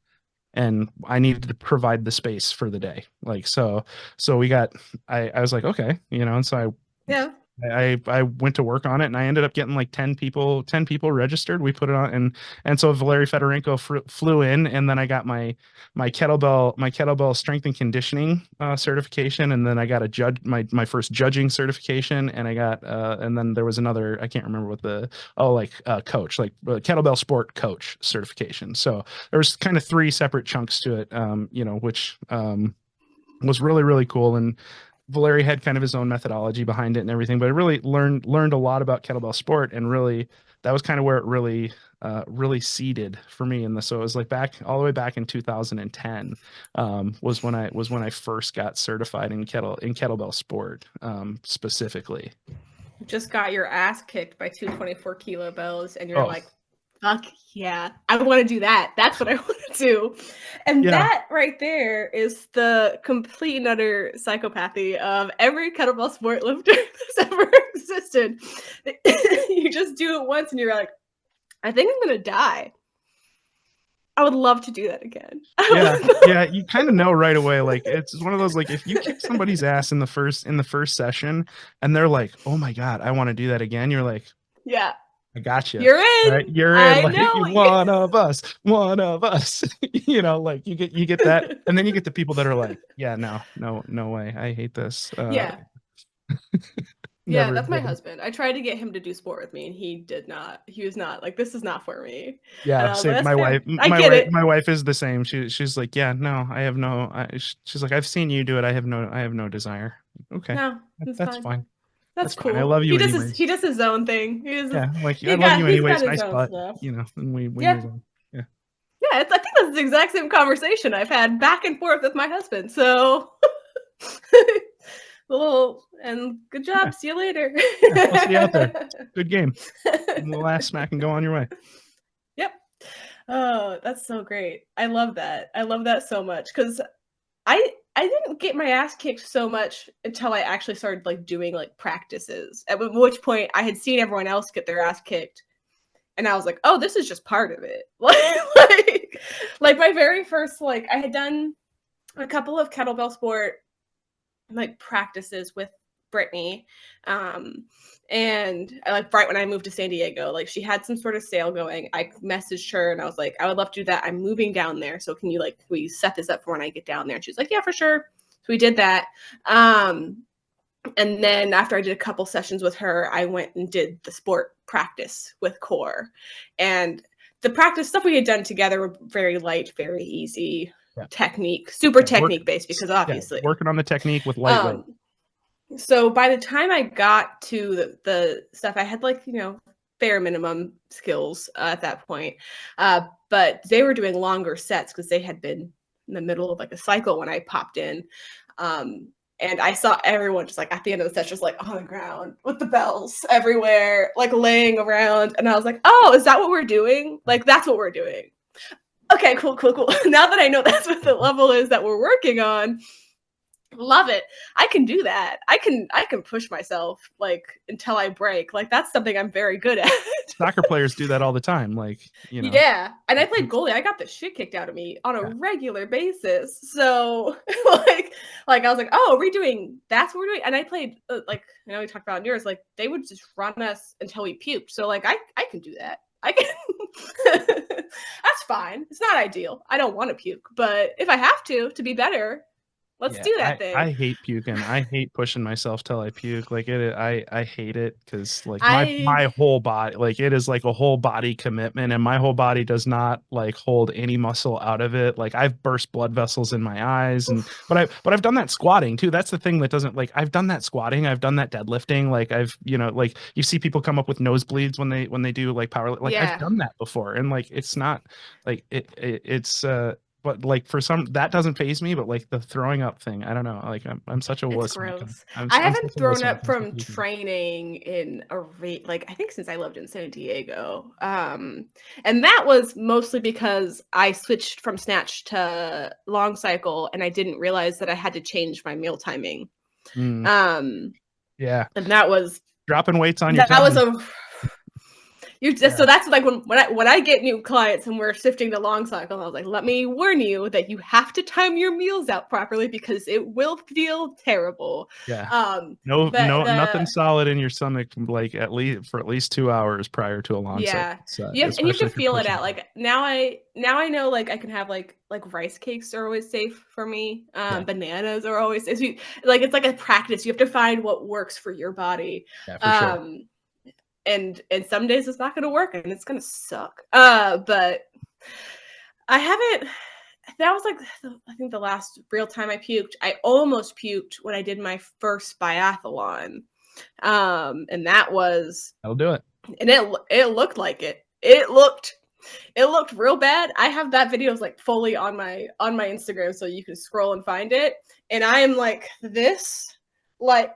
and I needed to provide the space for the day. Like so we got I was like, okay, and so Yeah. I went to work on it, and I ended up getting like 10 people registered. We put it on, and so Valery Fedorenko flew in, and then I got my kettlebell strength and conditioning certification, and then I got my first judging certification, and then there was another, I can't remember what coach, like kettlebell sport coach certification. So there was kind of 3 separate chunks to it, which was really, really cool. And Valeri had kind of his own methodology behind it and everything, but I really learned a lot about kettlebell sport, and really that was kind of where it really seeded for me. And so it was like back all the way back in 2010 was when I first got certified in kettlebell sport, specifically. Just got your ass kicked by 224 kilo bells, and you're Oh like, fuck yeah, I want to do that. That's what I want to do. And yeah, that right there is the complete and utter psychopathy of every kettlebell sport lifter that's ever existed. You just do it once and you're like, I think I'm going to die. I would love to do that again. yeah. You kind of know right away. Like it's one of those, like if you kick somebody's ass in the first session, and they're like, "Oh my God, I want to do that again." You're like, Yeah. I got you. You're Right? in. You're in, I like know. one of us, one of us. Like you get that, and then you get the people that are like, yeah, no, no, no way. I hate this. Yeah. Yeah, that's my husband. I tried to get him to do sport with me, and he did not. He was not like, this is not for me. And Yeah, I was like, same. that's My fair. wife, I get it. my wife is the same. She's like, yeah, no, I have no. She's like, I've seen you do it. I have no desire. Okay, No, it's that's fine. fine. That's That's fine. I cool. love you He anyways. does his own thing. Yeah, like I love you He's got anyways. his Nice own butt, stuff. and we Yeah. move on. Yeah, Yeah, I think that's the exact same conversation I've had back and forth with my husband. So, and good job. yeah, See you later. yeah. I'll see you out there. Good game. Give them the last smack and go on your way. Yep. Oh, that's so great. I love that. I love that so much because I didn't get my ass kicked so much until I actually started like doing like practices. At which point I had seen everyone else get their ass kicked, and I was like, oh, this is just part of it. like my very first, like, I had done a couple of kettlebell sport like practices with Brittany. And I like right when I moved to San Diego, like she had some sort of sale going. I messaged her and I was like, I would love to do that. I'm moving down there. So can you like, we set this up for when I get down there? And she's like, yeah, for sure. So we did that. And then after I did a couple sessions with her, I went and did the sport practice with Core. And the practice stuff we had done together were very light, very easy technique, super technique based, because obviously working on the technique with lightweight. So by the time I got to the stuff, I had like, bare minimum skills at that point. But they were doing longer sets because they had been in the middle of like a cycle when I popped in. And I saw everyone just like at the end of the set, just like on the ground with the bells everywhere, like laying around. And I was like, oh, is that what we're doing? Like, that's what we're doing. Okay, cool. Now that I know that's what the level is that we're working on, love it. I can do that. I can push myself like until I break. Like that's something I'm very good at. Soccer players do that all the time. Like, Yeah. And I played goalie. I got the shit kicked out of me on a regular basis. So like I was like, oh, are we doing that's what we're doing? And I played like, we talked about yours, like they would just run us until we puked. So like I can do that. I can that's fine. It's not ideal. I don't want to puke, but if I have to be better, let's do that thing. I hate puking. I hate pushing myself till I puke. Like I hate it because like my whole body, like it is like a whole body commitment, and my whole body does not like hold any muscle out of it. Like I've burst blood vessels in my eyes, but I've done that squatting too. That's the thing that doesn't like I've done that squatting. I've done that deadlifting. Like I've like you see people come up with nosebleeds when they do like power. Like I've done that before, and like it's not like it's but like for some that doesn't faze me, but like the throwing up thing, I don't know. Like I'm such a wuss. Gross. I haven't thrown up from training in like I think since I lived in San Diego. And that was mostly because I switched from snatch to long cycle and I didn't realize that I had to change my meal timing. Yeah. And that was dropping weights on your that was a so that's like when I get new clients and we're shifting to long cycle, I was like, let me warn you that you have to time your meals out properly because it will feel terrible. Yeah. Nothing solid in your stomach like at least 2 hours prior to a long cycle. So, you have to feel it out. Like now I know like I can have like rice cakes are always safe for me. Bananas are always safe. Like it's like a practice. You have to find what works for your body. Yeah, for sure. And some days it's not going to work and it's going to suck. But I haven't, that was like, I think the last real time I puked, I almost puked when I did my first biathlon. And that'll do it. And it looked like it. It looked real bad. I have that video like fully on my Instagram, so you can scroll and find it. And I am like this, like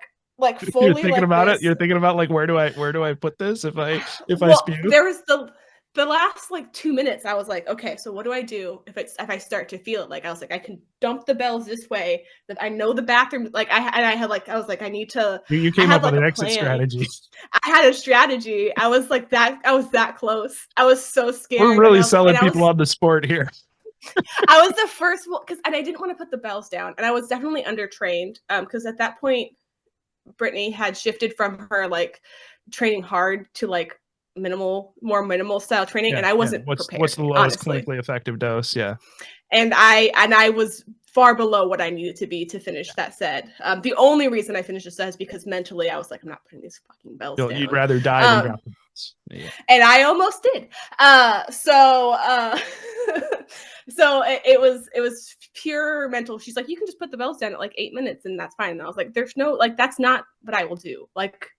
fully. You're thinking like about this. it. You're thinking about like where do I put this if I spew? There was the last like 2 minutes. I was like, okay, so what do I do if I start to feel it? Like I was like, I can dump the bells this way. That I know the bathroom. Like I was like, I need to. You came up with an exit strategy. I had a strategy. I was like that. I was that close. I was so scared. We're really selling people on the sport here. I was the first one and I didn't want to put the bells down, and I was definitely undertrained because at that point Brittany had shifted from her like training hard to like more minimal style training, and I wasn't prepared. What's the lowest clinically effective dose? Yeah. And I was far below what I needed to be to finish that set. The only reason I finished the set is because mentally I was like, I'm not putting these fucking bells down. You'd rather die than drop the bells. Yeah. And I almost did. So it was pure mental. She's like, you can just put the bells down at like 8 minutes and that's fine. And I was like, there's no, like, that's not what I will do. Like,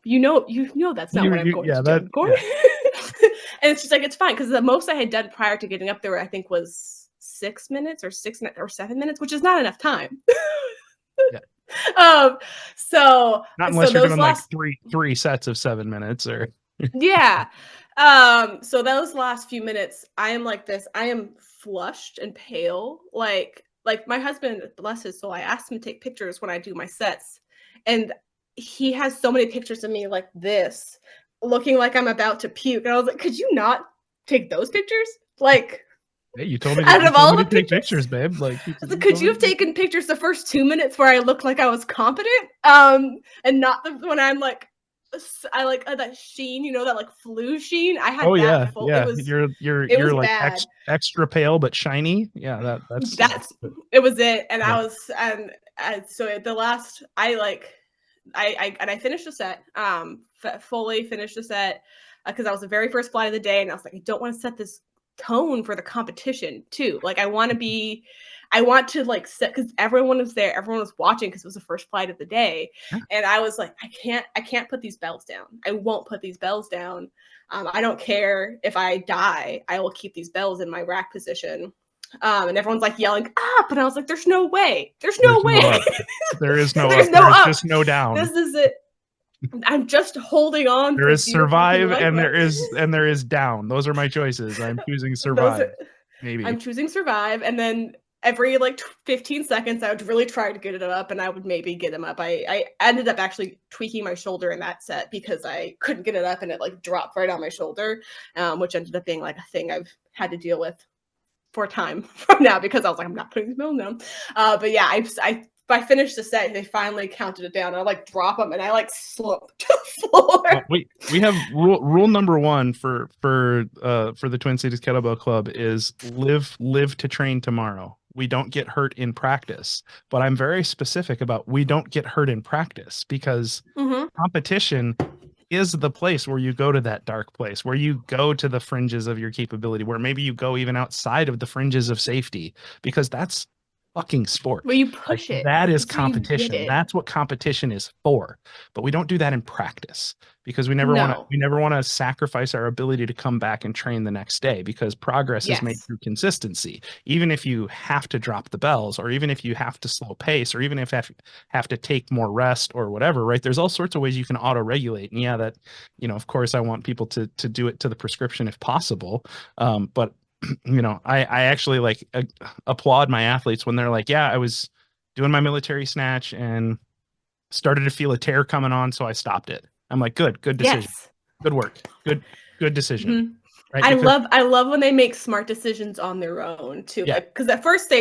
you know, that's not what I'm going to do. Yeah. And she's like, it's fine. Cause the most I had done prior to getting up there, I think was 6 minutes or 7 minutes, which is not enough time. Yeah. So not unless you're doing like three sets of 7 minutes or yeah. So those last few minutes, I am like this. I am flushed and pale. Like my husband, bless his soul, I asked him to take pictures when I do my sets. And he has so many pictures of me like this, looking like I'm about to puke. And I was like, could you not take those pictures? Like, hey, you told me to take pictures, babe. Like, could you have taken pictures the first 2 minutes where I looked like I was competent? And not when I'm like, I like that sheen, that like flu sheen. I had that full. Yeah. It was, you're like extra pale but shiny. Yeah, that's it was it. And yeah. I was so at the last I finished the set, fully finished the set because I was the very first flight of the day, and I was like, I don't want to set this tone for the competition too. Like I want to like set, because everyone was there, everyone was watching because it was the first flight of the day. Yeah. And I was like, I can't put these bells down. I won't put these bells down. I don't care if I die, I will keep these bells in my rack position. And everyone's like yelling up, and I was like, there's no way. There's no way. No there is no there's up. No there's up. just no down. This is it. I'm just holding on. There is survive and there is down. Those are my choices. I'm choosing survive. Maybe I'm choosing survive, and then every like 15 seconds I would really try to get it up, and I would maybe get him up. I ended up actually tweaking my shoulder in that set because I couldn't get it up, and it like dropped right on my shoulder, which ended up being like a thing I've had to deal with for a time from now, because I was like, I'm not putting these bells down. But yeah, I finished the set, they finally counted it down. I like drop them and I like slump to the floor. We have rule number one for the Twin Cities Kettlebell Club is live to train tomorrow. We don't get hurt in practice, but I'm very specific about we don't get hurt in practice, because competition is the place where you go to that dark place, where you go to the fringes of your capability, where maybe you go even outside of the fringes of safety, because that's fucking sport. Where you push it. That is competition. That's what competition is for. But we don't do that in practice, because we never want to sacrifice our ability to come back and train the next day, because progress is made through consistency. Even if you have to drop the bells, or even if you have to slow pace, or even if you have to take more rest or whatever, right? There's all sorts of ways you can auto-regulate. And yeah, that, of course I want people to do it to the prescription if possible. But I actually like applaud my athletes when they're like, yeah, I was doing my military snatch and started to feel a tear coming on, so I stopped it. I'm like, good decision. Yes. Good work. Good decision. Right? I love when they make smart decisions on their own too. Yeah. Because at first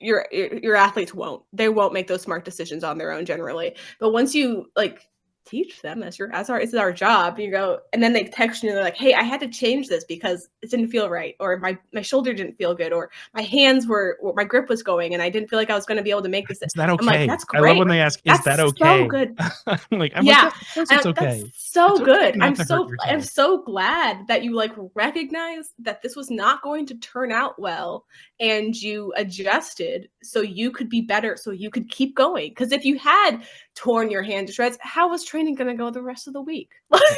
your athletes won't make those smart decisions on their own generally. But once you like teach them, this is our job, and then they text you and they're like, hey, I had to change this because it didn't feel right, or my shoulder didn't feel good, or my hands my grip was going and I didn't feel like I was going to be able to make this. Is that okay? I'm like, that's great. I love when they ask, is that okay? So good. I'm like, of course it's okay. That's so good. I'm so glad that you like recognize that this was not going to turn out well, and you adjusted so you could be better, so you could keep going. Because if you had torn your hand to shreds, how was training going to go the rest of the week?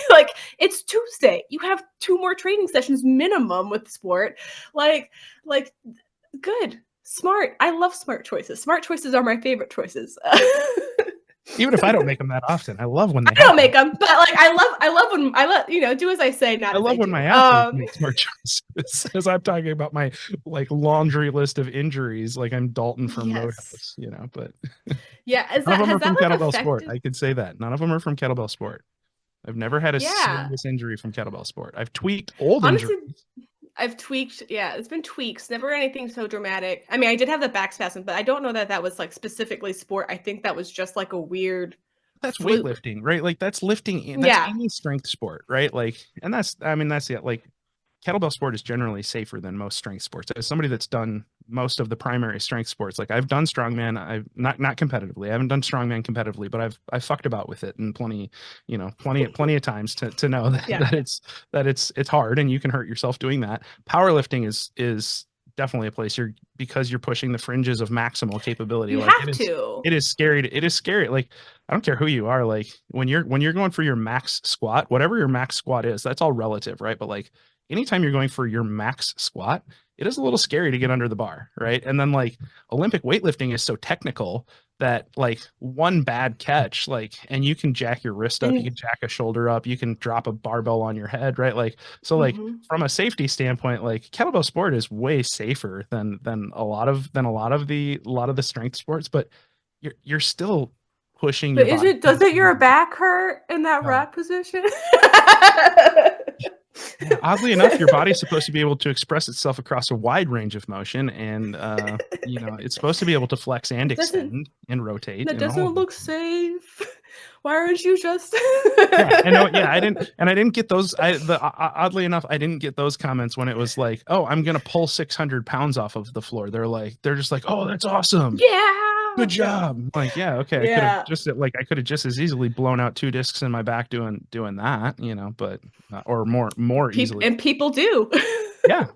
Like, it's Tuesday. You have 2 more training sessions minimum with sport. Like good, smart. I love smart choices. Smart choices are my favorite choices. Even if I don't make them that often, I love when I don't make them, but like I love when do as I say, not. I love when my athletes make smart choices. As I'm talking about my like laundry list of injuries, like I'm Dalton from Roadhouse, But yeah, none of them are from Kettlebell Sport. I could say that none of them are from Kettlebell Sport. I've never had a serious injury from Kettlebell Sport. I've tweaked old injuries. I've tweaked, it's been tweaks, never anything so dramatic. I mean, I did have the back spasm, but I don't know that was like specifically sport. I think that was just like a weird. That's weightlifting, right? Like that's lifting. That's any strength sport, right? Like, and that's it. Like, kettlebell sport is generally safer than most strength sports. As somebody that's done most of the primary strength sports. Like I've done strongman, I've not competitively. I haven't done strongman competitively, but I've fucked about with it and plenty of times to know that, Yeah. it's hard and you can hurt yourself doing that. Powerlifting is definitely a place because you're pushing the fringes of maximal capability. You Like have to. it is scary. It is scary. Like I don't care who you are. Like when you're going for your max squat, whatever your max squat is, that's all relative, right? But like anytime you're going for your max squat, it is a little scary to get under the bar, right? And then like Olympic weightlifting is so technical that like one bad catch, like, and you can jack your wrist up, you And can jack a shoulder up, you can drop a barbell on your head, right? Like, so like mhm. from a safety standpoint, like kettlebell sport is way safer than a lot of the strength sports, but you're still pushing your But body. doesn't your back hurt in that No. rack position? Yeah, oddly enough, your body's supposed to be able to express itself across a wide range of motion, and it's supposed to be able to flex and It doesn't extend and rotate that and all doesn't of those look things. safe. Why aren't you just Yeah, and no, yeah, I didn't get those. Oddly enough, I didn't get those comments when it was like, "Oh, I'm gonna pull 600 pounds off of the floor." They're just like, "Oh, that's awesome, Yeah. good Yeah. job." I'm like, yeah, okay, Yeah. I could have just as easily blown out two discs in my back doing that, but or more easily. People do. Yeah,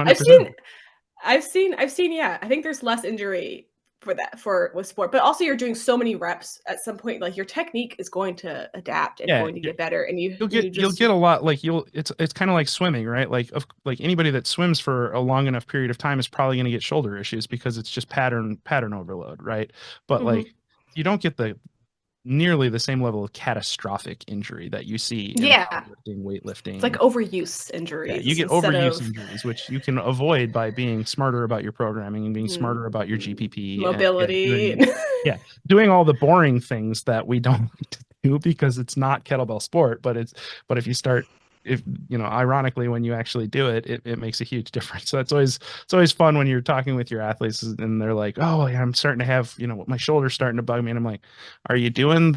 I've 100%. seen I've seen, yeah. I think there's less injury for that for with sport, but also you're doing so many reps at some point, like your technique is going to adapt and Yeah, going to get better. And you you'll get you you'll just get a lot like you'll it's kind of like swimming, right? Like anybody that swims for a long enough period of time is probably going to get shoulder issues because it's just pattern overload, right? But like mhm. you don't get the nearly the same level of catastrophic injury that you see in Yeah. powerlifting, It's like weightlifting. overuse Yeah, you injuries get instead overuse of injuries, which you can avoid by being smarter about your programming and being mhm, smarter about your GPP and mobility. doing all the boring things that we don't like to do because it's not kettlebell sport, but if you start if ironically when you actually do it, it makes a huge difference. So it's always fun when you're talking with your athletes and they're like, "Oh, yeah, I'm starting to have, my shoulder's starting to bug me." And I'm like, are you doing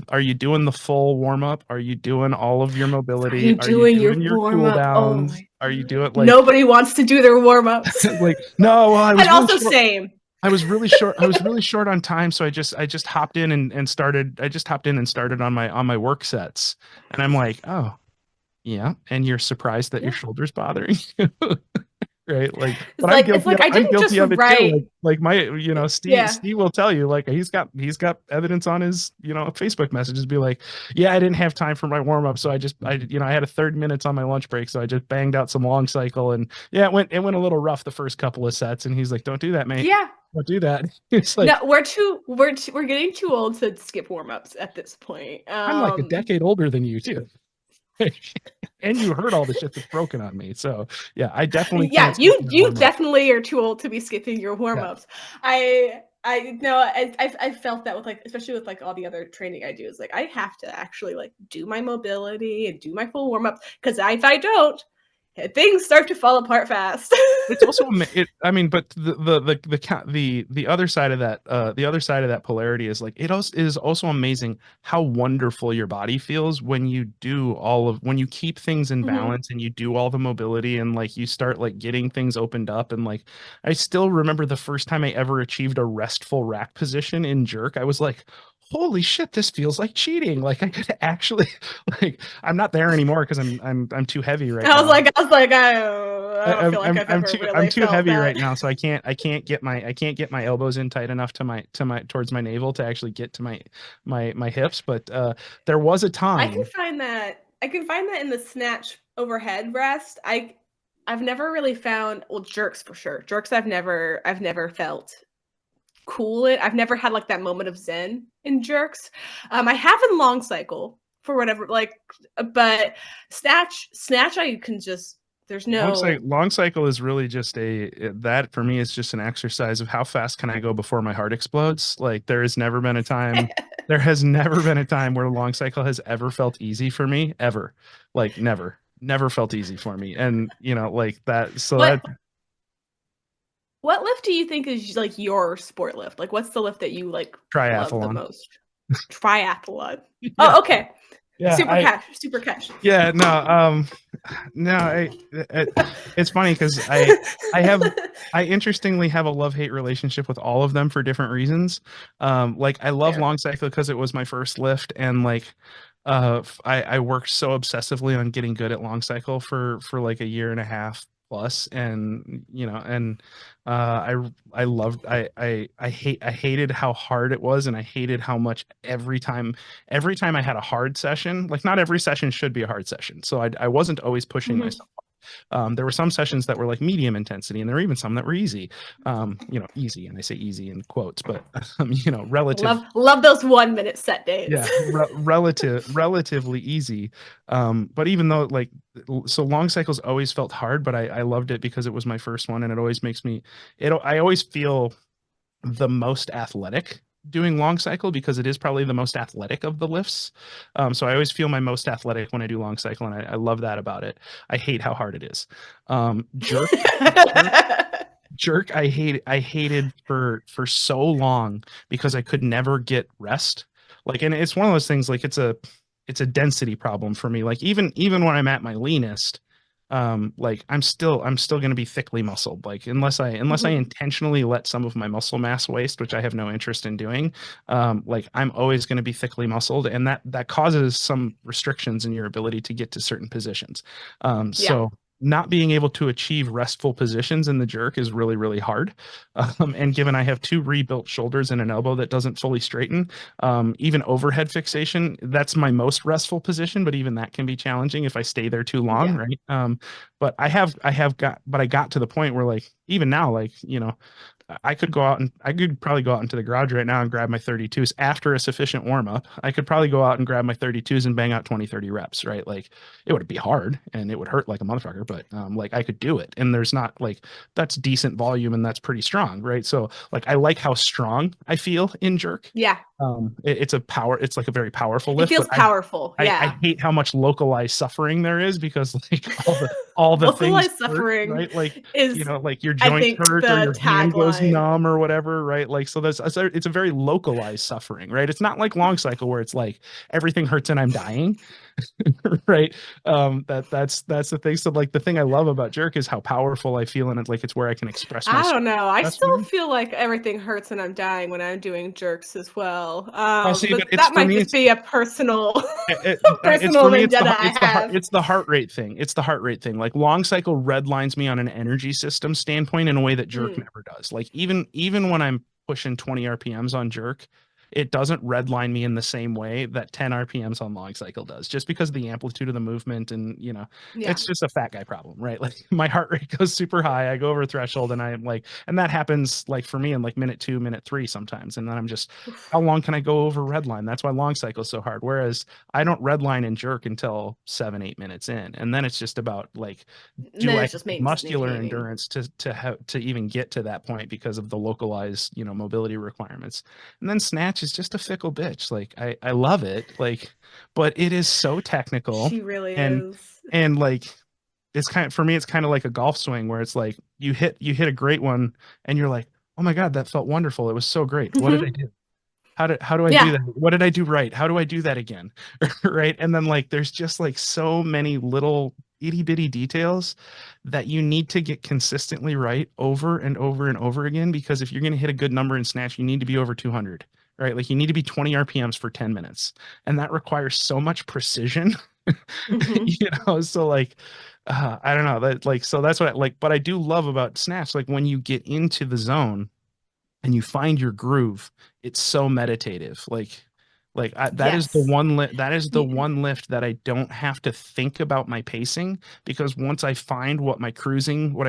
the full warm up? Are you doing all of your Are mobility? you Are you doing your doing your warm cool up? Oh downs? my Are you god. doing like Nobody wants to do their warm ups. like no, well, I And was really also short. same. I was really short on time, so I just hopped in and started. I just hopped in and started on my work sets, and I'm like, oh yeah, and you're surprised that your Yeah. shoulder's bothering you, right? Like, It's but I'm like it's guilty like of I I'm didn't just guilty of it too. write. Like my Steve Yeah. Steve will tell you like he's got evidence on his Facebook messages be like, yeah, I didn't have time for my warm up, so I had a 30 minutes on my lunch break, so I just banged out some long cycle, and yeah, it went a little rough the first couple of sets, and he's like, don't do that, mate, Yeah. don't do that. It's No, like we're getting too old to skip warm ups at this point. I'm like a decade older than you too. And you heard all the shit that's broken on me. So yeah, I definitely Yeah, can't skip you my you warm up. definitely are too old to be skipping your warm Yeah. ups. I know I felt that with like especially with like all the other training I do is like I have to actually like do my mobility and do my full warm ups because if I don't, things start to fall apart fast. It's also I mean, but the other side of that polarity is like it is also amazing how wonderful your body feels when you keep things in Mhm. balance and you do all the mobility and like you start like getting things opened up. And like I still remember the first time I ever achieved a restful rack position in jerk. I was like, holy shit, this feels like cheating. Like I could actually like I'm not there anymore because I'm too heavy right now. I don't feel like I've I'm ever too really felt heavy right that. now, so I can't get my elbows in tight enough towards my navel to actually get to my hips. But there was a I can time. find that I can find that in the snatch overhead rest. I've never really found well jerks for sure. Jerks I've never felt cool in. I've never had like that moment of zen in jerks. I have in long cycle for whatever like but snatch I can just there's no Long cycle is really just that for me is just an exercise of how fast can I go before my heart explodes. Like there has never been a time where long cycle has ever felt easy for me ever. Like never felt easy for me. And like that, so that what what lift do you think is like your sport lift? Like what's the lift that you like love the triathlon. most? Triathlon. Yeah. Oh, okay. Yeah, Super cash, super cash. yeah, no, no, it's funny because I have, I interestingly have a love-hate relationship with all of them for different reasons. Like I love Fair. long cycle because it was my first lift, and like, I worked so obsessively on getting good at long cycle for like a year and a half plus, and you know, and I loved, I hated how hard it was, and I hated how much every time I had a hard session, like not every session should be a hard session. So I wasn't always pushing Mhm. myself. There were some sessions that were like medium intensity, and there were even some that were easy. You know, easy, and I say easy in quotes, but you know, Love those 1 minute set days. yeah, relatively easy. But even though like, so long cycles always felt hard, but I loved it because it was my first one, and it always makes me, I always feel the most athletic doing long cycle because it is probably the most athletic of the lifts. So I always feel my most athletic when I do long cycle, and I love that about it. I hate how hard it is. Jerk, jerk, jerk. I hated for so long because I could never get rest. Like, and it's one of those things. Like, it's a density problem for me. Like, even when I'm at my leanest, like I'm still going to be thickly muscled, like unless I Mhm. intentionally let some of my muscle mass waste, which I have no interest in doing. Like I'm always going to be thickly muscled, and that causes some restrictions in your ability to get to certain positions. Yeah. So not being able to achieve restful positions in the jerk is really, really hard. And given I have two rebuilt shoulders and an elbow that doesn't fully straighten, even overhead fixation, that's my most restful position, but even that can be challenging if I stay there too long, Yeah. right? But I got to the point where like, even now, like, you know, I could probably go out into the garage right now and grab my 32s after a sufficient warm up. I could probably go out and grab my 32s and bang out 20, 30 reps, right? Like it would be hard and it would hurt like a motherfucker, but like I could do it. And there's not like, that's decent volume and that's pretty strong, right? So like I like how strong I feel in jerk. Yeah. It's like a very powerful It lift, but feels powerful. I Yeah. hate how much localized suffering there is because like all the things Localized hurt, suffering right? Like, you is, know, like your I joints think, hurt or the your hand goes tagline. numb or whatever, right? Like, so it's a very localized suffering, right? It's not like long cycle where it's like everything hurts and I'm dying, right? That's the thing. So like the thing I love about jerk is how powerful I feel, and it's like it's where I can express my I don't know. I best still way. feel like everything hurts and I'm dying when I'm doing jerks as well. Well, see, but But it's that for might me, just be a personal it's personal for me vendetta I have. it's the heart rate thing. It's the heart rate thing. Like long cycle redlines me on an energy system standpoint in a way that jerk Mm, never does. Like even when I'm pushing 20 RPMs on jerk, it doesn't redline me in the same way that 10 RPMs on long cycle does, just because of the amplitude of the movement. And you know, yeah. it's just a fat guy problem, right? Like my heart rate goes super high, I go over threshold, and I am like, and that happens like for me in like minute 2, minute 3 sometimes, and then I'm just, how Oof. long can I go over redline? That's why long cycle is so hard. Whereas I don't redline and jerk until 7, 8 minutes in, and then it's just about like, And do then I it's have just the muscular maintaining. endurance to have to even get to that point because of the localized, you know, mobility requirements. And then snatch is just a fickle bitch. Like I love it, like, but it is so technical, She really and is. like it's kind of, for me it's kind of like a golf swing where it's like you hit a great one and you're like, oh my god, that felt wonderful, it was so great, what did I Mhm. do? How do I do Yeah. that? What did I do right? How do I do that again? Right? And then like there's just like so many little itty bitty details that you need to get consistently right over and over and over again, because if you're going to hit a good number in snatch, you need to be over 200, right? Like you need to be 20 RPMs for 10 minutes. And that requires so much precision, Hmm. you know? So like, I don't know that, like, so that's what I like, but I do love about snatch. Like when you get into the zone and you find your groove, it's so meditative. That is the Yes. You, one lift that I don't have to think about my pacing, because once I find what I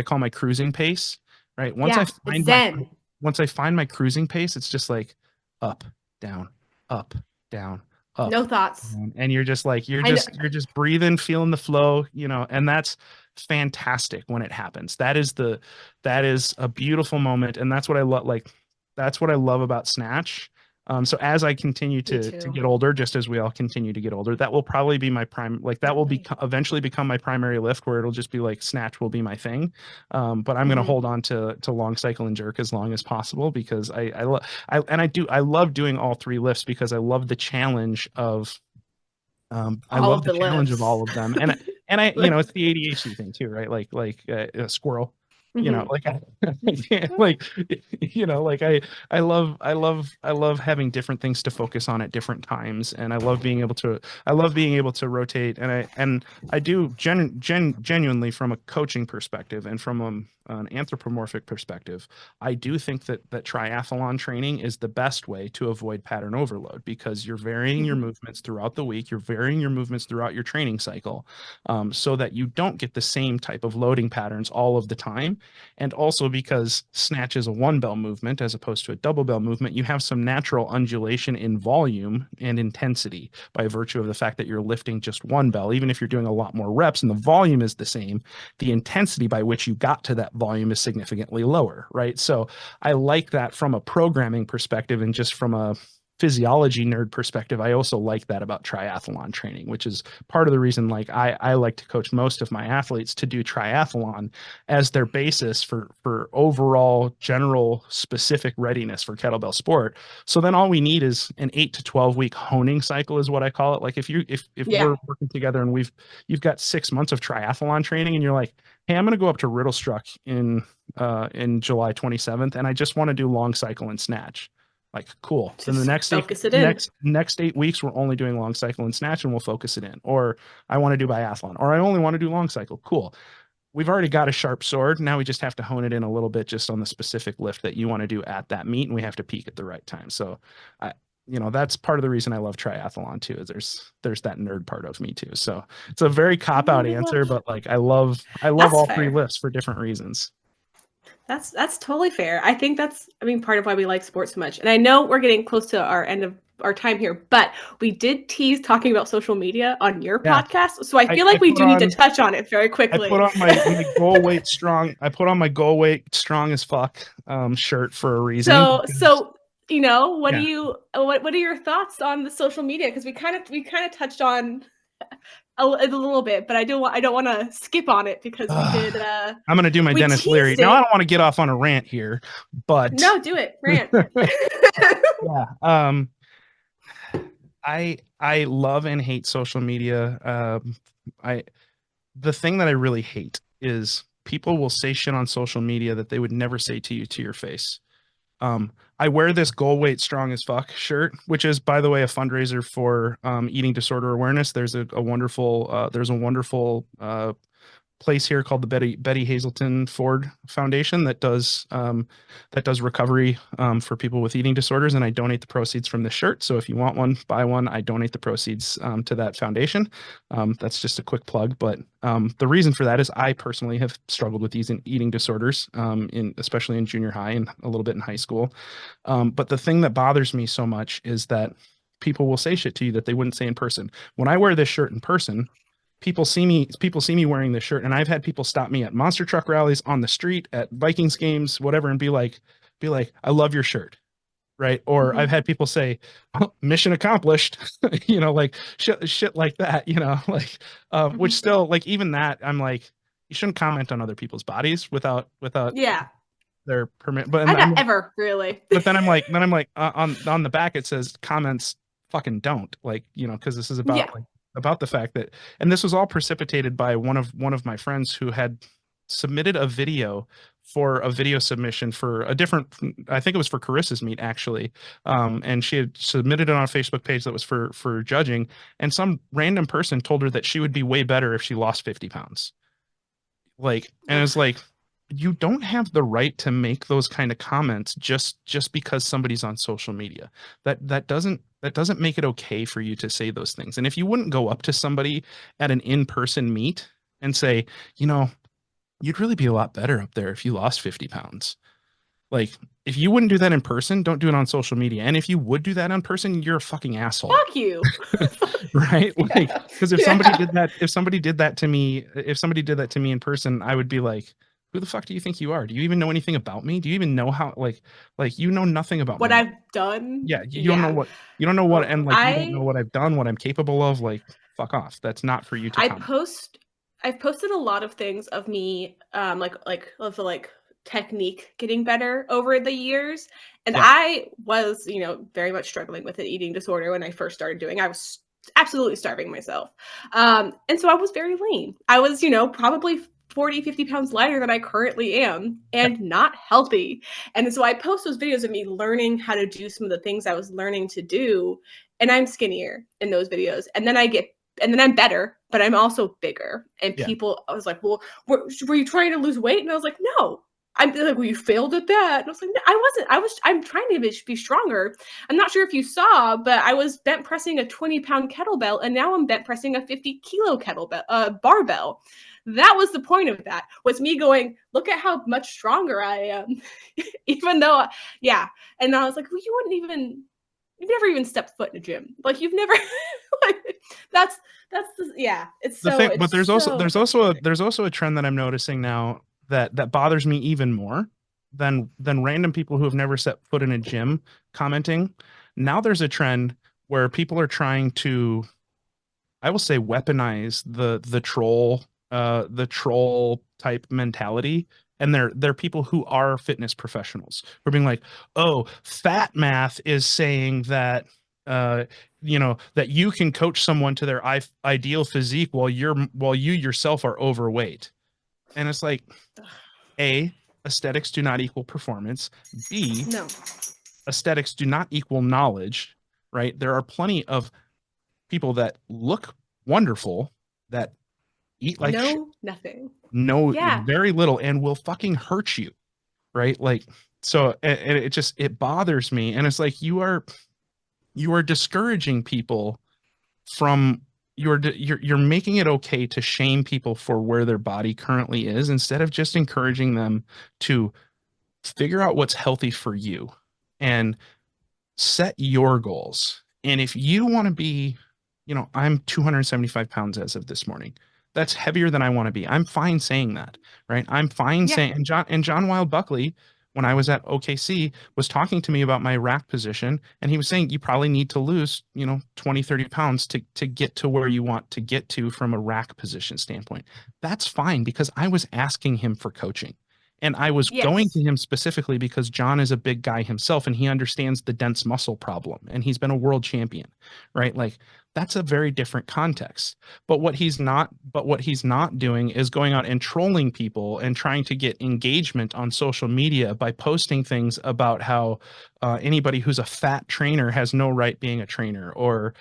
call my cruising pace, right? yeah. It's Zen. Once I find my cruising pace, it's just like up, down, up, down, up, No thoughts. and you're just like I know. you're just breathing, feeling the flow, you know, and that's fantastic when it happens. That is a beautiful moment, and that's what I love. Like that's what I love about snatch. So as I continue Me to too. get older, just as we all continue to get older, that will probably be my prime. Like that will be Definitely. eventually become my primary lift, where it'll just be like snatch will be my thing. But I'm gonna Hmm. hold on to long cycle and jerk as long as possible, because I love doing all three lifts because I love the challenge of I All love of the the challenge of lifts. all of them, and I, you know, it's the ADHD thing too, right? Like a squirrel, you know, Mhm. like I can't, like, you know, like I love having different things to focus on at different times, and I love being able to rotate, and I do genuinely from a coaching perspective and from an anthropomorphic perspective, I do think that triathlon training is the best way to avoid pattern overload because you're varying your Mhm. movements throughout the week, you're varying your movements throughout your training cycle, so that you don't get the same type of loading patterns all of the time. And also because snatch is a one bell movement as opposed to a double bell movement, you have some natural undulation in volume and intensity by virtue of the fact that you're lifting just one bell. Even if you're doing a lot more reps and the volume is the same, the intensity by which you got to that volume is significantly lower, right? So I like that from a programming perspective and just from a physiology nerd perspective. I also like that about triathlon training, which is part of the reason like I like to coach most of my athletes to do triathlon as their basis for overall general specific readiness for kettlebell sport. So then all we need is an 8 to 12 week honing cycle is what I call it. Like if Yeah. we're working together and you've got 6 months of triathlon training and you're like, hey, I'm going to go up to Riddlestruck in July 27th and I just want to do long cycle and snatch. Like, cool. Then the Just focus it in. next 8 weeks we're only doing long cycle and snatch and we'll focus it in. Or I want to do biathlon or I only want to do long cycle. Cool. We've already got a sharp sword. Now we just have to hone it in a little bit just on the specific lift that you want to do at that meet, and we have to peak at the right time. So, I, you know, that's part of the reason I love triathlon too. Is there's that nerd part of me too. So it's a very cop out I answer, love but like I love That's all three fair. lifts for different reasons. That's totally fair. I think that's, I mean, part of why we like sports so much. And I know we're getting close to our end of our time here, but we did tease talking about social media on your Yeah, podcast. So I I, feel I like we put do need to on touch on it very I put quickly. on my goal weight strong. I put on my goal weight strong as fuck shirt for a reason. Because, So you know, yeah. what are your thoughts on the social media? Because we kind of touched on a little bit, but I don't want to skip on it because I'm gonna do my we Dennis Leary. teased Now I it. don't want to get off on a rant here, but No, do it, rant. yeah. I love and hate social media. I The thing that I really hate is people will say shit on social media that they would never say to you to your face. I wear this goal weight strong as fuck shirt, which is, by the way, a fundraiser for eating disorder awareness. There's a wonderful place here called the Betty Hazelton Ford Foundation that does recovery for people with eating disorders, and I donate the proceeds from the shirt. So if you want one, buy one. I donate the proceeds to that foundation. That's just a quick plug, but the reason for that is I personally have struggled with these eating disorders, in especially in junior high and a little bit in high school. But the thing that bothers me so much is that people will say shit to you that they wouldn't say in person. When I wear this shirt in person, people see me wearing this shirt, and I've had people stop me at monster truck rallies, on the street, at Vikings games, whatever, and be like, I love your shirt, right? Or I've Mhm. had people say, oh, mission accomplished, like shit like that, like which Mhm. still, like, even that, I'm like, you shouldn't comment on other people's bodies without Yeah, their permit. But I and not I'm ever really. but then I'm like on the back it says comments fucking don't, like, because this is Yeah. about the fact that, and this was all precipitated by one of my friends who had submitted a video for a video submission for a different, I think it was for Carissa's meet actually, and she had submitted it on a Facebook page that was for judging, and some random person told her that she would be way better if she lost 50 pounds, like, and it's Ugh. like, you don't have the right to make those kind of comments just because somebody's on social media. That doesn't make it okay for you to say those things. And if you wouldn't go up to somebody at an in-person meet and say, you know, you'd really be a lot better up there if you lost 50 pounds. Like, if you wouldn't do that in person, don't do it on social media. And if you would do that in person, you're a fucking asshole. Fuck you. Right? Like, Yeah. because Yeah. if somebody did that to me, if somebody did that to me in person, I would be like, who the fuck do you think you are? Do you even know anything about me? Do you even know how, like, you know nothing about What me? I've done. Yeah, Yeah. you don't know what, and like, you don't know I what I've done, what I'm capable of. Like, fuck off. That's not for you to I comment. post I've posted a lot of things of me, like of the like technique getting better over the years. And Yeah. I was, very much struggling with an eating disorder when I first started doing. I was absolutely starving myself. And so I was very lean. I was, probably 40, 50 pounds lighter than I currently am Yep. and not healthy. And so I post those videos of me learning how to do some of the things I was learning to do. And I'm skinnier in those videos. And then I'm better, but I'm also bigger. And Yeah. I was like, well, were you trying to lose weight? And I was like, no. I'm like, well, you failed at that. And I was like, no, I wasn't. I'm trying to be stronger. I'm not sure if you saw, but I was bent pressing a 20-pound kettlebell, and now I'm bent pressing a 50-kilo kettlebell barbell. That was the point of that. Was me going, look at how much stronger I am, even though, yeah. And I was like, well, you've never even stepped foot in a gym. Like you've never, like, that's yeah. But It's so frustrating. there's also a trend that I'm noticing now that bothers me even more than random people who have never set foot in a gym commenting. Now there's a trend where people are trying to, I will say, weaponize the troll type mentality. And they're people who are fitness professionals who are being like, oh, fat math is saying that uh that you can coach someone to their ideal physique while you yourself are overweight. And it's like, A, aesthetics do not equal performance. B, No, aesthetics do not equal knowledge, right? There are plenty of people that look wonderful that eat like shit, no, nothing. know Yeah, very little, and will fucking hurt you, right? Like, so and it just it bothers me, and it's like you are discouraging people from you're making it okay to shame people for where their body currently is instead of just encouraging them to figure out what's healthy for you and set your goals. And if you want to be, I'm 275 pounds as of this morning. That's heavier than I want to be. I'm fine saying that, right? I'm fine yeah, saying, and John Wild Buckley, when I was at OKC, was talking to me about my rack position, and he was saying you probably need to lose, 20, 30 pounds to get to where you want to get to from a rack position standpoint. That's fine because I was asking him for coaching. And I was going to yes. him specifically because John is a big guy himself and he understands the dense muscle problem and he's been a world champion, right? Like that's a very different context. But what he's not doing is going out and trolling people and trying to get engagement on social media by posting things about how anybody who's a fat trainer has no right being a trainer or,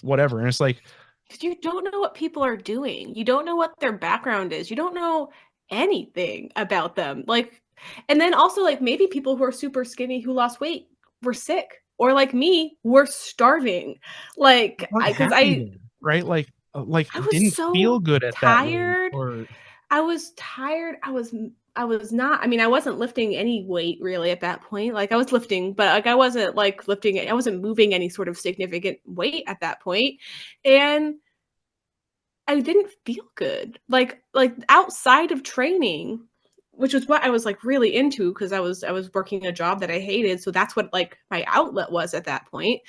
whatever. And it's like, Because you don't know what people are doing. You don't know what their background is. You don't know anything about them. Like, and then also, like, maybe people who are super skinny who lost weight were sick, or like me, were starving. Like, what because happened there, right? Like I was didn't feel so good at that weight tired. or I was tired. I was not, I mean, I wasn't lifting any weight really at that point. Like I was lifting, but like I wasn't like lifting, I wasn't moving any sort of significant weight at that point. And I didn't feel good. Like outside of training, which was what I was like really into because I was working a job that I hated. So that's what like my outlet was at that point.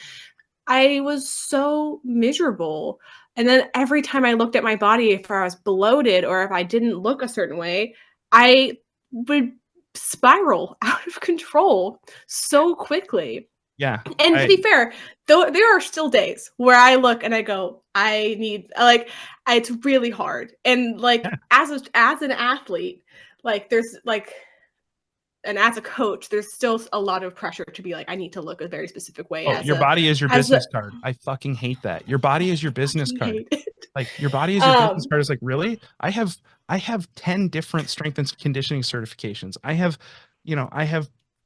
I was so miserable. And then every time I looked at my body, if I was bloated or if I didn't look a certain way, I would spiral out of control so quickly. yeah, And to I be fair, though there are still days where I look and I go, I need like it's really hard. And like yeah. as an athlete, like there's like and as a coach, there's still a lot of pressure to be like, I need to look a very specific way Oh, your body is your as a business card. I fucking hate that. Your body is your business fucking card. hate it. Like your body is your business Um, card. It's like, really? I have 10 different strength and conditioning certifications. I have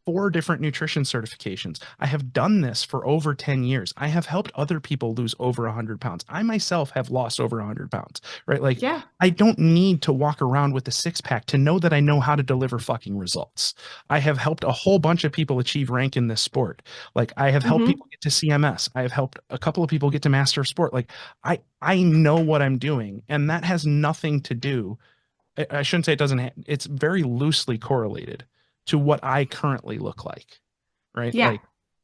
four different nutrition certifications. I have done this for over 10 years. I have helped other people lose over 100 pounds. I myself have lost over 100 pounds, right? Like yeah. I don't need to walk around with a six pack to know that I know how to deliver fucking results. I have helped a whole bunch of people achieve rank in this sport. Like I have helped Mm-hmm. people get to CMS. I have helped a couple of people get to master of sport. Like I know what I'm doing, and that has nothing to do. I shouldn't say it doesn't. It's very loosely correlated to what I currently look like, right? Yeah.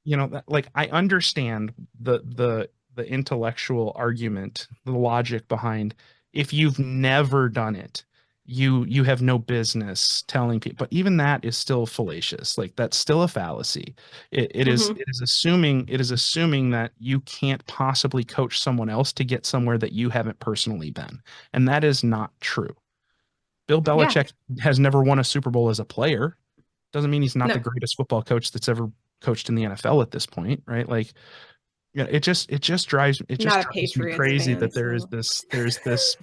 Like, like I understand the intellectual argument, the logic behind if you've never done it, you have no business telling people. But even that is still fallacious. Like that's still a fallacy. Mm-hmm. It is assuming that you can't possibly coach someone else to get somewhere that you haven't personally been. And that is not true. Bill Yeah. Belichick has never won a Super Bowl as a player. Doesn't mean he's not No, the greatest football coach that's ever coached in the NFL at this point, right? Like, yeah, it just not a drives me Patriots crazy fan, that so. there's this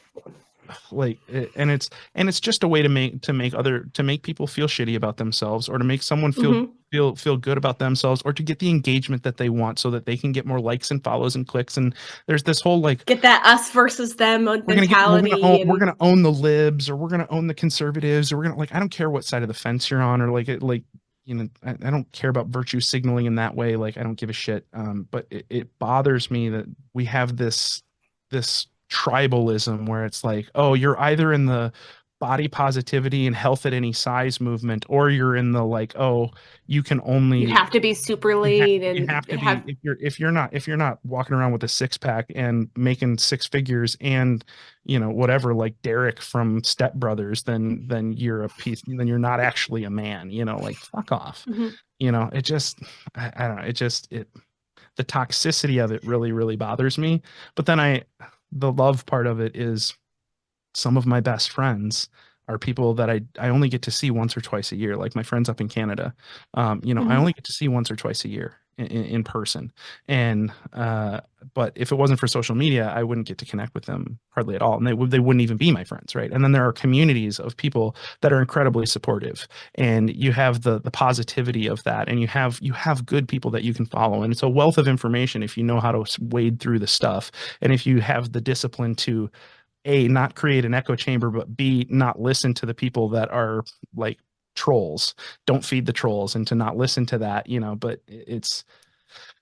like and it's just a way to make people feel shitty about themselves, or to make someone Mm-hmm. feel good about themselves, or to get the engagement that they want so that they can get more likes and follows and clicks. And there's this whole like, Get that us versus them mentality, we're and gonna own the libs, or we're gonna own the conservatives, or we're gonna, like, I don't care what side of the fence you're on, or like I don't care about virtue signaling in that way. Like I don't give a shit. But it bothers me that we have this tribalism where it's like, oh, you're either in the body positivity and health at any size movement, or you're in the like, oh, you can you only have to be super lean you and have to be, have. if you're not walking around with a six pack and making six figures and whatever, like Derek from Step Brothers, then you're a piece, then you're not actually a man, like fuck off. Mhm. It just, I don't know, the toxicity of it really really bothers me. But then the love part of it is, some of my best friends are people that I only get to see once or twice a year, like my friends up in Canada. I Mhm. only get to see once or twice a year in person. And but if it wasn't for social media, I wouldn't get to connect with them hardly at all, and they wouldn't even be my friends, right? And then there are communities of people that are incredibly supportive, and you have the positivity of that, and you have good people that you can follow, and it's a wealth of information if you know how to wade through the stuff, and if you have the discipline to, A, not create an echo chamber, but B, not listen to the people that are like trolls. Don't feed the trolls, and to not listen to that, but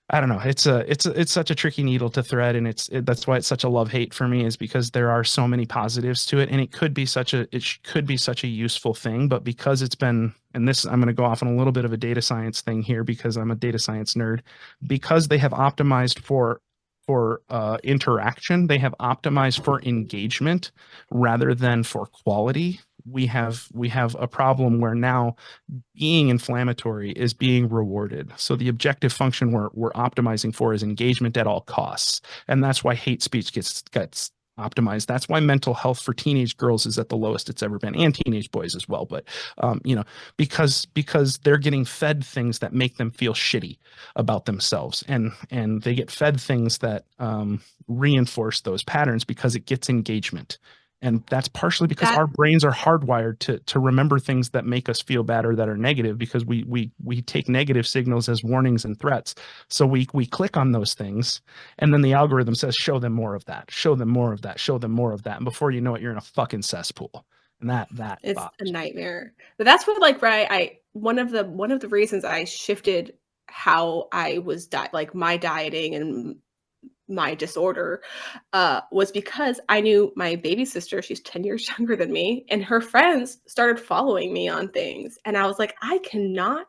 I don't know. It's such a tricky needle to thread, and that's why it's such a love hate for me, is because there are so many positives to it, and could be such a useful thing, but because it's been, and this, I'm going to go off on a little bit of a data science thing here because I'm a data science nerd, because they have optimized for interaction, they have optimized for engagement rather than for quality. We have a problem where now being inflammatory is being rewarded. So the objective function we're optimizing for is engagement at all costs. And that's why hate speech gets optimized. That's why mental health for teenage girls is at the lowest it's ever been, and teenage boys as well. But because they're getting fed things that make them feel shitty about themselves, and they get fed things that reinforce those patterns because it gets engagement. And that's partially because That our brains are hardwired to remember things that make us feel bad or that are negative, because we take negative signals as warnings and threats. So we click on those things, and then the algorithm says, show them more of that, show them more of that, show them more of that. And before you know it, you're in a fucking cesspool. And that it's a bothers me. nightmare. But that's what, like, right, I one of the reasons I shifted how I was like my dieting and my disorder was because I knew my baby sister, she's 10 years younger than me, and her friends started following me on things. And I was like, I cannot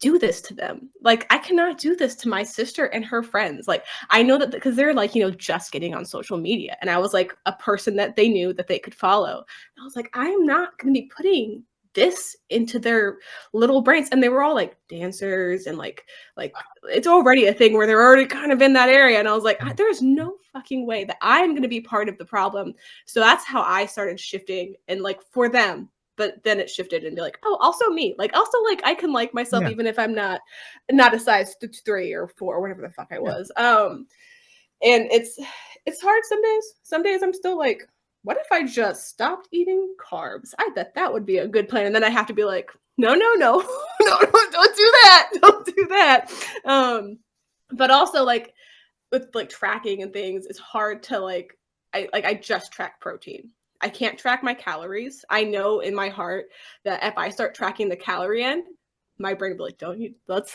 do this to them. Like, I cannot do this to my sister and her friends. Like, I know that because they're like, just getting on social media. And I was like a person that they knew that they could follow. And I was like, I am not going to be putting this into their little brains. And they were all like dancers and like it's already a thing where they're already kind of in that area. And I was like, there's no fucking way that I'm going to be part of the problem. So that's how I started shifting, and like for them. But then it shifted and be like, oh, also me. Like, also, like, I can like myself Yeah. even if I'm not a size 3 or 4 or whatever the fuck I Yeah. was. And it's hard some days. Some days I'm still like, what if I just stopped eating carbs? I bet that would be a good plan. And then I have to be like, no, no, no, no, don't do that. Don't do that. But also like with like tracking and things, it's hard to like, I just track protein. I can't track my calories. I know in my heart that if I start tracking the calorie end, my brain will be like, don't you, let's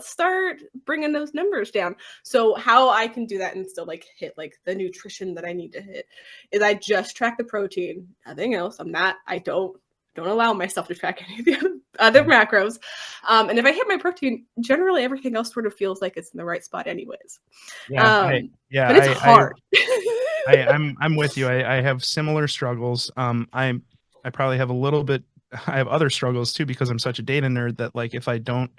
start bringing those numbers down. So how I can do that and still like hit like the nutrition that I need to hit is I just track the protein, nothing else. I don't allow myself to track any of the other macros. And if I hit my protein, generally everything else sort of feels like it's in the right spot anyways. Yeah. But it's hard. I'm with you. I have similar struggles. I probably have a little bit. I have other struggles too because I'm such a data nerd that like if I don't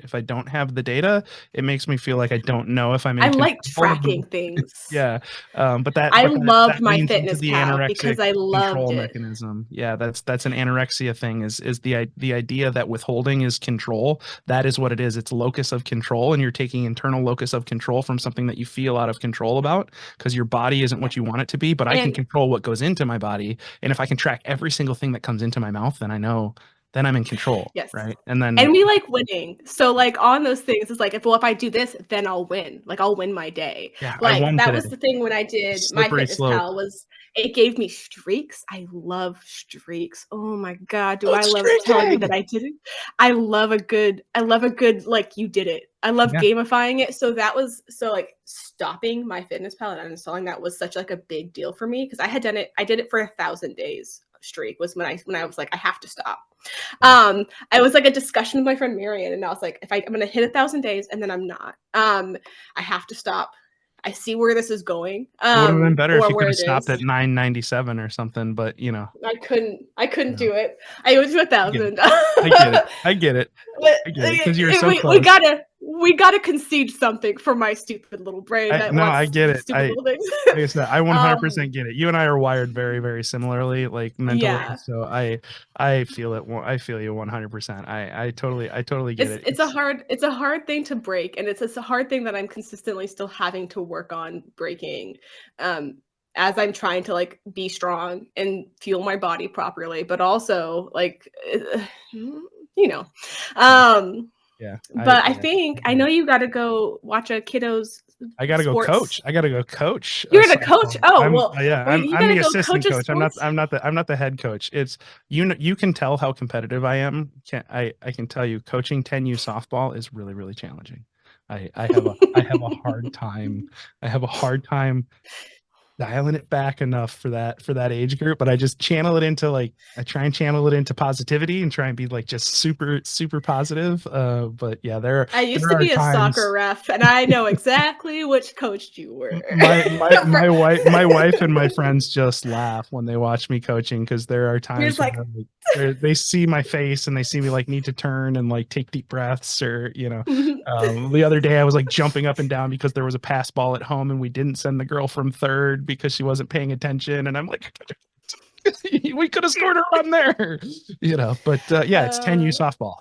have the data, it makes me feel like I don't know if I'm I in like control of the tracking things. yeah. I But that loved my leans into fitness the pal anorexic because I loved control it. mechanism. Yeah, that's an anorexia thing is the idea that withholding is control. That is what it is. It's locus of control, and you're taking internal locus of control from something that you feel out of control about because your body isn't Yeah. what you want it to be, but I can And control what goes into my body. And if I can track every single thing that comes into my mouth, then I know then I'm in control, yes. right? And then And we like winning. So like on those things, it's like if I do this, then I'll win. Like I'll win my day. yeah, I Like won that today. was the thing when I did my Slippery fitness slope. pal was it gave me streaks. I love streaks. Oh my God. Do Oh, I it's love telling you that streaking. I did it? I love a good like you did it. I love Yeah. gamifying it. So that was so like stopping my fitness pal and uninstalling that was such like a big deal for me because I had done it. I did it for 1,000 days streak was when I was like, I have to stop. I was like a discussion with my friend Marion, and I was like, if I'm gonna hit 1,000 days and then I'm not, I have to stop. I see where this is going, It would have been better if or you could where have it stopped is. at 997 or something, but I couldn't no, do it. I went to I get it. 1,000. I get it. I get it. But I get it because you're so we close. gotta concede something for my stupid little brain I that no, I wants get it. stupid little things. Like I said, I um, 100% get it. You and I are wired very, very similarly, like mentally. yeah, So I feel it. I feel you 100%. I totally get it. it's a hard thing to break, and it's a hard thing that I'm consistently still having to work on breaking. Um, as I'm trying to like be strong and fuel my body properly, but also like you know. Yeah, Um, yeah. but I Yeah, think I I get know it. you got to go watch a kiddo's I gotta go sports. coach. I gotta go coach You're gonna coach. softball. Oh I'm well, yeah. well you I'm gotta the go coach assistant a coach. sports. I'm not the head coach. It's you know you can tell how competitive I am. I can tell you coaching 10U softball is really really challenging. I have a hard time. I have a hard time dialing it back enough for that age group, but I just channel it into like I try and channel it into positivity and try and be like just super positive. But yeah, I used there to are be a soccer times ref, and I know exactly which coach you were. my wife and my friends just laugh when they watch me coaching because there are You're times just where like, like, they see my face and they see me like need to turn and like take deep breaths or the other day I was like jumping up and down because there was a pass ball at home and we didn't send the girl from third because she wasn't paying attention and I'm like we could have scored a run there but yeah it's 10U uh, softball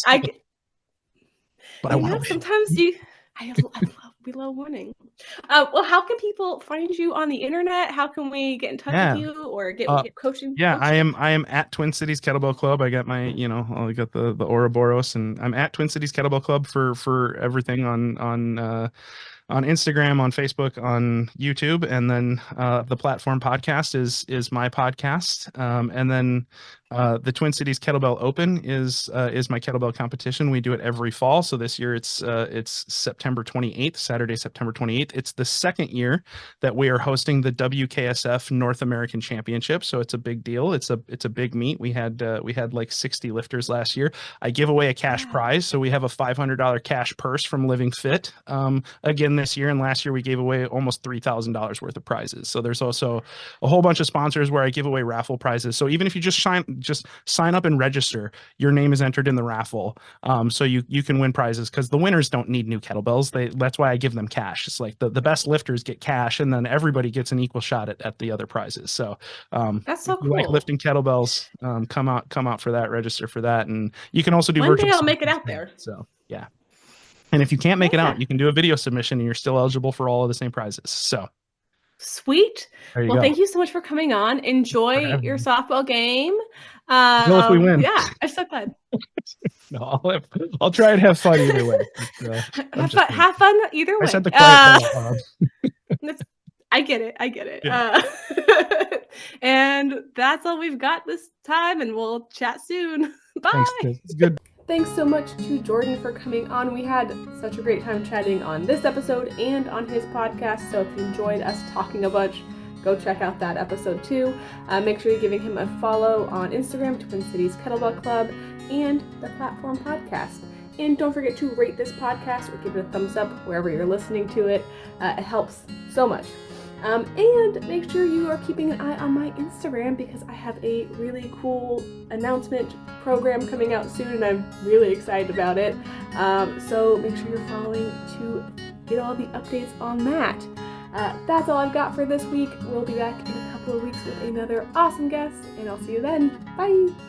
I, so, but I want to win. sometimes we love winning. Well, how can people find you on the internet? How can we get in touch with Yeah. you or Uh, get coaching yeah, coached? I am at Twin Cities Kettlebell Club. I got my, I got the Ouroboros, and I'm at Twin Cities Kettlebell Club for everything on Instagram, on Facebook, on YouTube, and then the platform podcast is my podcast, and then the Twin Cities Kettlebell Open is my kettlebell competition. We do it every fall. So this year it's September 28th, Saturday, September 28th. It's the second year that we are hosting the WKSF North American Championship. So it's a big deal. It's a big meet. We had like 60 lifters last year. I give away a cash Yeah. prize, so we have a $500 cash purse from Living Fit. Again this year, and last year we gave away almost $3,000 worth of prizes. So there's also a whole bunch of sponsors where I give away raffle prizes. So even if you just sign up and register, your name is entered in the raffle. So you can win prizes because the winners don't need new kettlebells. That's why I give them cash. It's like the best lifters get cash, and then everybody gets an equal shot at the other prizes. So That's if so you like cool. lifting kettlebells, come out for that, register for that, and you can also do One day virtual I'll make it sessions out too. there. So yeah. And if you can't make it Yeah. out, you can do a video submission and you're still eligible for all of the same prizes. So Sweet. there you Well, go. thank you so much for coming on. Enjoy For having your me. softball game. Well, if we win, Yeah, I'm so glad. no, I'll try and have fun either way. But, I'm just kidding. Have fun either I said way. the quiet part out loud. That's, I get it. I get it. Yeah. And that's all we've got this time, and we'll chat soon. Thanks, Bye. Chris. It's good. Thanks so much to Jordan for coming on. We had such a great time chatting on this episode and on his podcast. So if you enjoyed us talking a bunch, go check out that episode too. Make sure you're giving him a follow on Instagram, Twin Cities Kettlebell Club, and the Platform Podcast. And don't forget to rate this podcast or give it a thumbs up wherever you're listening to it. It helps so much. And make sure you are keeping an eye on my Instagram because I have a really cool announcement program coming out soon and I'm really excited about it. So make sure you're following to get all the updates on that. That's all I've got for this week. We'll be back in a couple of weeks with another awesome guest, and I'll see you then. Bye!